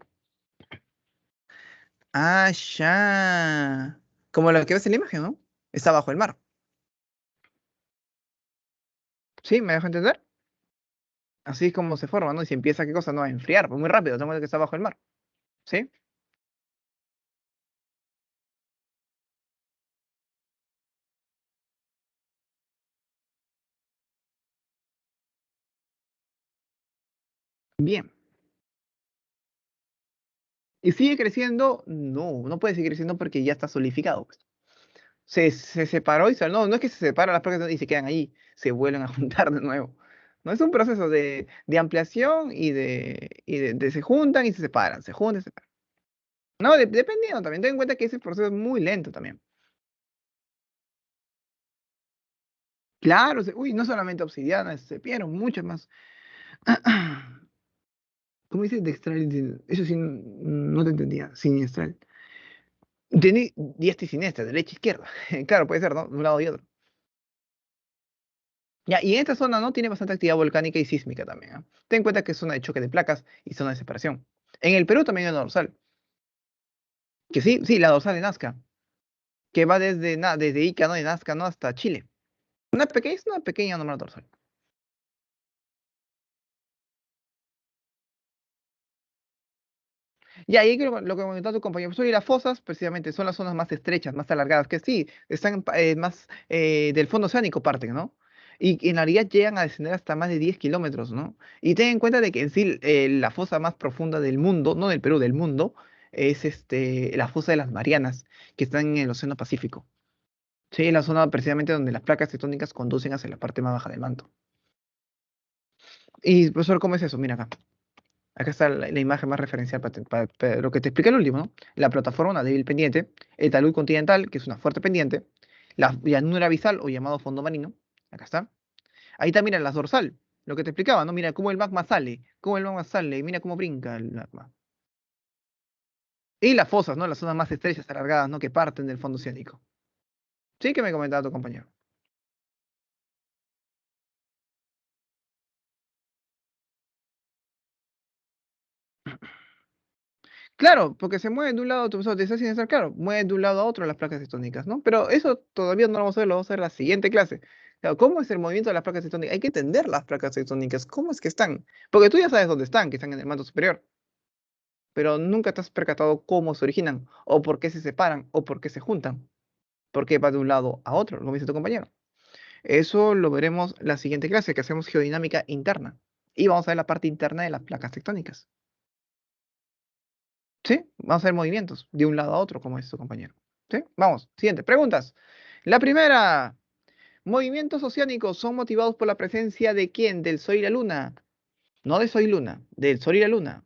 S1: Ah, ya. Como lo que ves en la imagen, ¿no? Está bajo el mar. ¿Sí? ¿Me dejo entender? Así es como se forma, ¿no? Y se empieza, ¿qué cosa? No, a enfriar, pues muy rápido, tengo que está bajo el mar. ¿Sí? Bien. ¿Y sigue creciendo? No, no puede seguir creciendo porque ya está solidificado, pues. Se separó y no, no es que se separan las placas y se quedan ahí, se vuelven a juntar de nuevo. No es un proceso de ampliación y de se juntan y se separan, se juntan y se separan. No, dependiendo también, ten en cuenta que ese proceso es muy lento también. Claro, uy, no solamente obsidiana, se pierden muchas más. ¿Cómo dices dextral? Eso sí, no te entendía, siniestral. Diestra y siniestra, derecha e izquierda. Claro, puede ser, ¿no? De un lado y otro. Ya, y en esta zona no tiene bastante actividad volcánica y sísmica también. ¿Ah? Ten en cuenta que es zona de choque de placas y zona de separación. En el Perú también hay una dorsal, que sí, sí, la dorsal de Nazca, que va desde Ica, ¿no? De Nazca, ¿no? Hasta Chile. Es una pequeña normal dorsal. Y ahí lo que comentaba tu compañero profesor, y las fosas, precisamente, son las zonas más estrechas, más alargadas, que sí, están más del fondo oceánico parten, ¿no? Y en realidad llegan a descender hasta más de 10 kilómetros, ¿no? Y ten en cuenta de que en sí la fosa más profunda del mundo, no del Perú, del mundo, es la fosa de las Marianas, que están en el Océano Pacífico. Sí, la zona precisamente donde las placas tectónicas conducen hacia la parte más baja del manto. Y profesor, ¿cómo es eso? Mira acá. Acá está la imagen más referencial para lo que te expliqué el último, ¿no? La plataforma, una débil pendiente, el talud continental, que es una fuerte pendiente, la llanura abisal o llamado fondo marino, acá está. Ahí está, mira, las dorsal, lo que te explicaba, ¿no? Mira cómo el magma sale, y mira cómo brinca el magma. Y las fosas, ¿no? Las zonas más estrechas, alargadas, ¿no? Que parten del fondo oceánico. Sí que me comentaba tu compañero. Claro, porque se mueven de un lado a otro, o sea, de estar claro, mueven de un lado a otro las placas tectónicas, ¿no? Pero eso todavía no lo vamos a ver, lo vamos a ver en la siguiente clase. Claro, ¿cómo es el movimiento de las placas tectónicas? Hay que entender las placas tectónicas, ¿cómo es que están? Porque tú ya sabes dónde están, que están en el manto superior, pero nunca te has percatado cómo se originan, o por qué se separan, o por qué se juntan, por qué va de un lado a otro, como dice tu compañero. Eso lo veremos en la siguiente clase, que hacemos geodinámica interna. Y vamos a ver la parte interna de las placas tectónicas. ¿Sí? Vamos a ver movimientos de un lado a otro, como es su compañero. ¿Sí? Vamos, siguiente. Preguntas. La primera. ¿Movimientos oceánicos son motivados por la presencia de quién? ¿Del Sol y la Luna? No de Sol y Luna, del Sol y la Luna.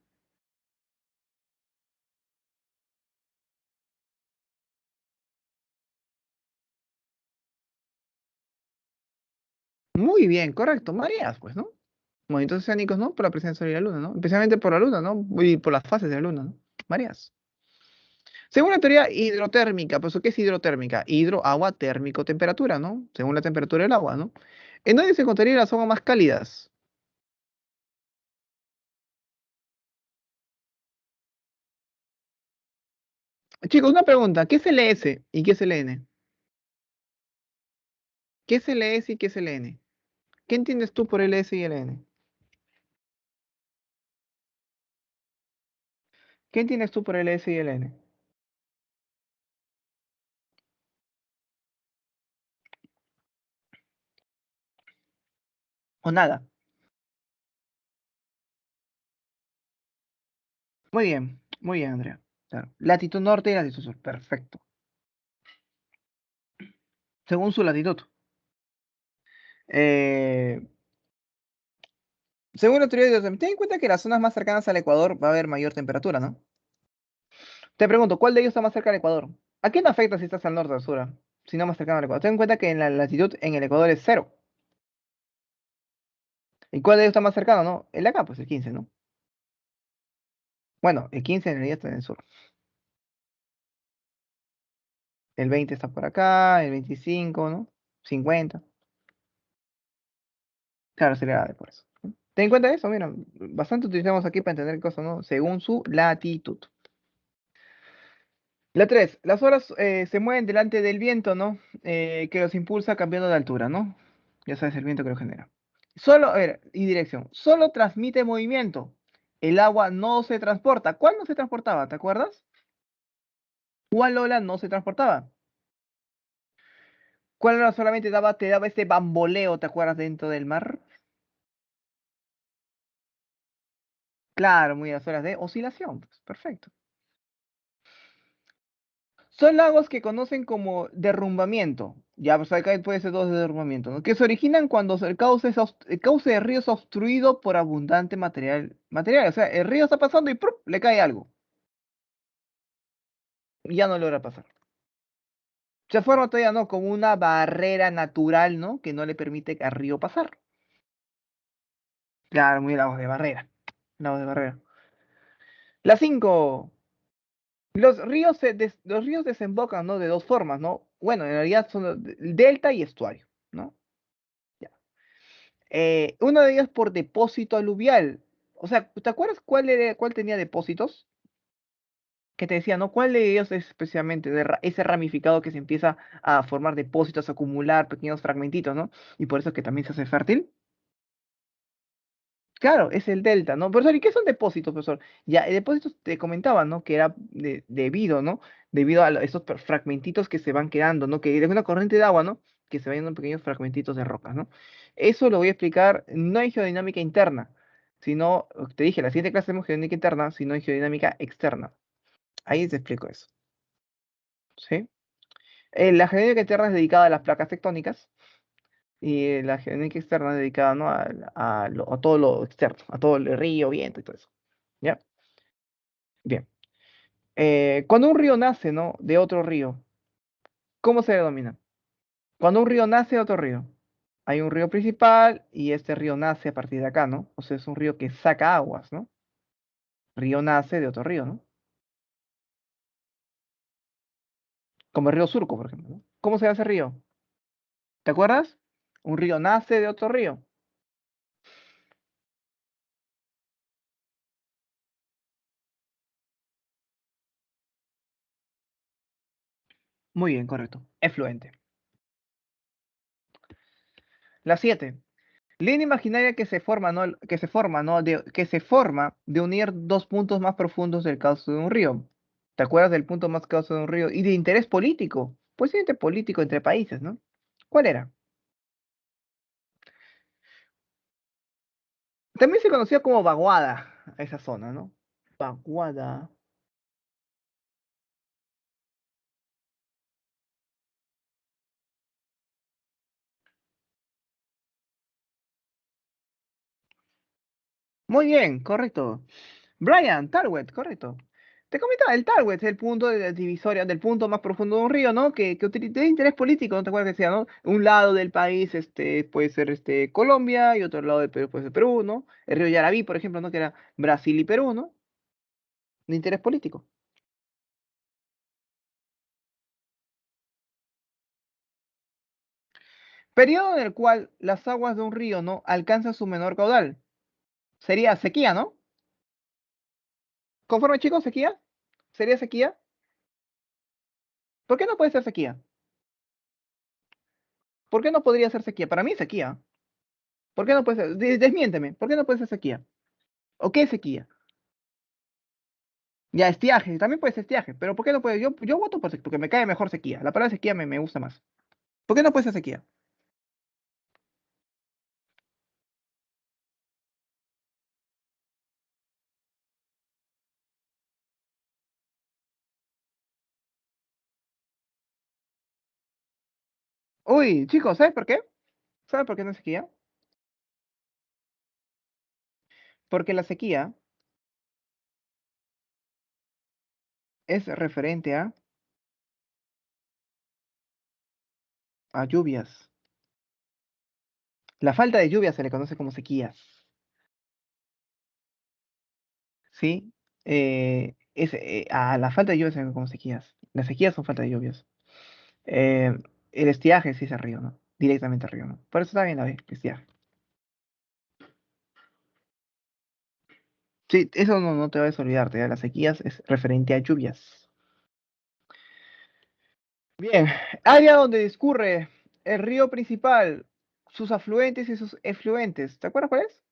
S1: Muy bien, correcto. Mareas, pues, ¿no? Movimientos oceánicos, ¿no? Por la presencia del Sol y la Luna, ¿no? Especialmente por la Luna, ¿no? Y por las fases de la Luna, ¿no? Mareas. Según la teoría hidrotérmica, pues, ¿qué es hidrotérmica? Hidro, agua, térmico, temperatura, ¿no? Según la temperatura del agua, ¿no? ¿En dónde se encontrarían las zonas más cálidas? Chicos, una pregunta. ¿Qué es LS y qué es LN? ¿Qué es LS y qué es LN? ¿Qué entiendes tú por LS y LN? ¿Qué entiendes tú por LS y LN? O nada. Muy bien, Andrea. Claro. Latitud norte y latitud sur. Perfecto. Según su latitud. Eh, Según la teoría de Dios, ten en cuenta que las zonas más cercanas al Ecuador va a haber mayor temperatura, ¿no? Te pregunto, ¿cuál de ellos está más cerca al Ecuador? ¿A quién no afecta si estás al norte o al sur? Si no más cercano al Ecuador. Ten en cuenta que en la latitud en el Ecuador es cero. ¿Y cuál de ellos está más cercano, no? El de acá, pues el 15, ¿no? Bueno, el 15 en realidad está en el sur. El 20 está por acá, el 25, ¿no? 50. Claro, sería por eso. Ten en cuenta eso, mira, bastante utilizamos aquí para entender cosas, ¿no? Según su latitud. La 3, las olas se mueven delante del viento, ¿no? Que los impulsa cambiando de altura, ¿no? Ya sabes el viento que lo genera. Solo, a ver, y dirección. Solo transmite movimiento. El agua no se transporta. ¿Cuál no se transportaba? ¿Te acuerdas? ¿Cuál ola no se transportaba? ¿Cuál ola solamente te daba este bamboleo, ¿te acuerdas, dentro del mar? Claro, muy las olas de oscilación, pues, perfecto. Son lagos que conocen como derrumbamiento. Ya, pues acá puede ser dos de derrumbamiento, ¿no? Que se originan cuando el cauce de río es obstruido por abundante material. O sea, el río está pasando y ¡prup! Le cae algo. Y ya no logra pasar. Se forma todavía, ¿no? Como una barrera natural, ¿no? Que no le permite al río pasar. Claro, muy lagos de barrera. Lagos de barrera. La 5. Los ríos desembocan, ¿no? De dos formas, ¿no? Bueno, en realidad son delta y estuario, ¿no? Ya. Uno de ellos por depósito aluvial. O sea, ¿te acuerdas cuál tenía depósitos? Que te decía, ¿no? ¿Cuál de ellos es especialmente ese ramificado que se empieza a formar depósitos, a acumular pequeños fragmentitos, ¿no? Y por eso es que también se hace fértil. Claro, es el delta, ¿no? Profesor, ¿y qué son depósitos, profesor? Ya, depósitos te comentaba, ¿no? Que era debido, ¿no? Debido a esos fragmentitos que se van quedando, ¿no? Que es una corriente de agua, ¿no? Que se van yendo en pequeños fragmentitos de rocas, ¿no? Eso lo voy a explicar no en geodinámica interna, sino, te dije, la siguiente clase hacemos geodinámica interna, sino en geodinámica externa. Ahí te explico eso, ¿sí? La geodinámica interna es dedicada a las placas tectónicas y la geodinámica externa es dedicada, ¿no? A todo lo externo, a todo el río, viento y todo eso. ¿Ya? Bien. Cuando un río nace, ¿no? De otro río, ¿cómo se denomina? Cuando un río nace de otro río. Hay un río principal y este río nace a partir de acá, ¿no? O sea, es un río que saca aguas, ¿no? Río nace de otro río, ¿no? Como el río Surco, por ejemplo, ¿no? ¿Cómo se llama ese río? ¿Te acuerdas? Un río nace de otro río. Muy bien, correcto. Efluente. La 7. Línea imaginaria que se forma, ¿no? Que se forma de unir dos puntos más profundos del cauce de un río. ¿Te acuerdas del punto más cauce de un río? Y de interés político. Pues sí, interés político entre países, ¿no? ¿Cuál era? También se conocía como vaguada a esa zona, ¿no? Vaguada. Muy bien, correcto. Brian, Tarwet, correcto. Te comentaba, el Tarwet es el punto de la divisoria del punto más profundo de un río, ¿no? Que tiene interés político, ¿no te acuerdas que decía, ¿no? Un lado del país puede ser Colombia y otro lado del Perú puede ser Perú, ¿no? El río Yarabí, por ejemplo, ¿no? Que era Brasil y Perú, ¿no? De interés político. Periodo en el cual las aguas de un río, ¿no? Alcanzan su menor caudal. Sería sequía, ¿no? ¿Conforme, chicos, sequía? ¿Sería sequía? ¿Por qué no puede ser sequía? ¿Por qué no podría ser sequía? Para mí es sequía. ¿Por qué no puede ser? Desmiénteme. ¿Por qué no puede ser sequía? ¿O qué es sequía? Ya, estiaje. También puede ser estiaje. Pero ¿por qué no puede? Yo voto por porque me cae mejor sequía. La palabra sequía me gusta más. ¿Por qué no puede ser sequía? Uy, chicos, ¿sabes por qué? ¿Saben por qué no es sequía? Porque la sequía es referente a lluvias. La falta de lluvia se le conoce como sequías. ¿Sí? A la falta de lluvia se le conoce como sequías. Las sequías son falta de lluvias. Eh, el estiaje sí es el río, ¿no? Directamente al río, ¿no? Por eso está bien la B, estiaje. Sí, eso no te vayas a olvidarte, ¿ya? Las sequías es referente a lluvias. Bien, área donde discurre el río principal, sus afluentes y sus efluentes. ¿Te acuerdas cuál es?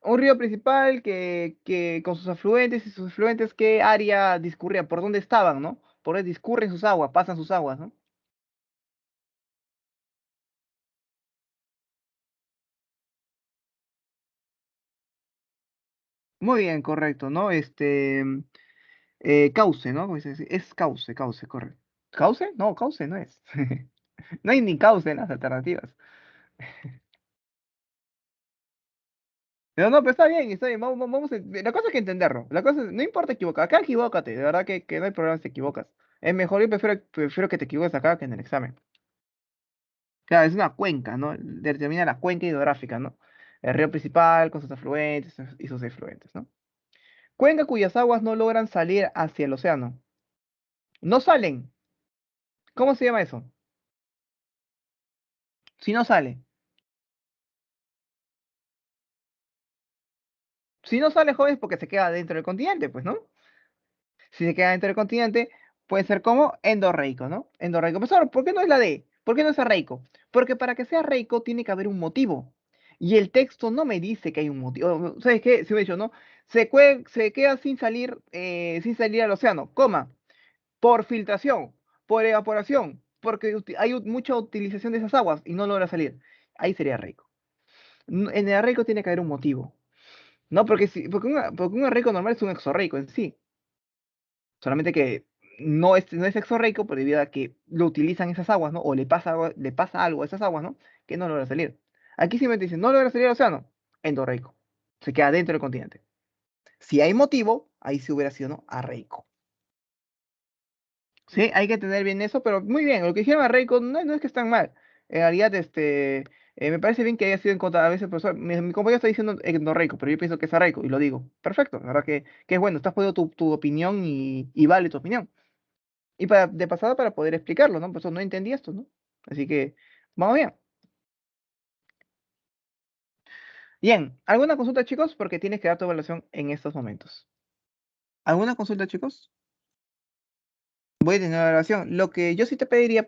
S1: Un río principal que con sus afluentes y sus efluentes, ¿qué área discurría? ¿Por dónde estaban, no? Por dónde discurren sus aguas, pasan sus aguas, ¿no? Muy bien, correcto, ¿no? Cauce, ¿no? Como dice, es cauce, cauce, correcto. ¿Cauce? No, cauce no es. No hay ni cauce en las alternativas. No, pero está bien, está bien. La cosa es que entenderlo. La cosa es, no importa equivocar. Acá equivócate. De verdad que no hay problema si te equivocas. Es mejor, yo prefiero que te equivoques acá que en el examen. Claro, es una cuenca, ¿no? Determina la cuenca hidrográfica, ¿no? El río principal con sus afluentes y sus efluentes, ¿no? Cuenca cuyas aguas no logran salir hacia el océano. No salen. ¿Cómo se llama eso? Si no sale. Si no sale, joven, es porque se queda dentro del continente, pues, ¿no? Si se queda dentro del continente, puede ser como endorreico, ¿no? Endorreico. Profesor, ¿por qué no es la D? ¿Por qué no es reico? Porque para que sea reico tiene que haber un motivo. Y el texto no me dice que hay un motivo. ¿Sabes qué? Se me dicho, ¿no? Se queda sin salir al océano, coma, por filtración, por evaporación, porque hay mucha utilización de esas aguas y no logra salir. Ahí sería reico. En el reico tiene que haber un motivo. No, porque un reico normal es un exorreico en sí. Solamente que no es exorreico, pero debido a que lo utilizan esas aguas, ¿no? O le pasa algo a esas aguas, ¿no? Que no logra salir. Aquí simplemente dicen, no logra salir al océano, endorreico. Se queda dentro del continente. Si hay motivo, ahí sí hubiera sido, ¿no? Arreico. Sí, hay que tener bien eso, pero muy bien, lo que dijeron arreico no es que están mal. En realidad, me parece bien que haya sido en contra, a veces, profesor, mi compañero está diciendo endorreico, pero yo pienso que es arreico, y lo digo. Perfecto, la verdad que es bueno, estás poniendo tu opinión y vale tu opinión. Y de pasada para poder explicarlo, ¿no? Pues no entendí esto, ¿no? Así que, vamos bien. Bien, ¿alguna consulta, chicos? Porque tienes que dar tu evaluación en estos momentos. ¿Alguna consulta, chicos? Voy a tener una evaluación. Lo que yo sí te pediría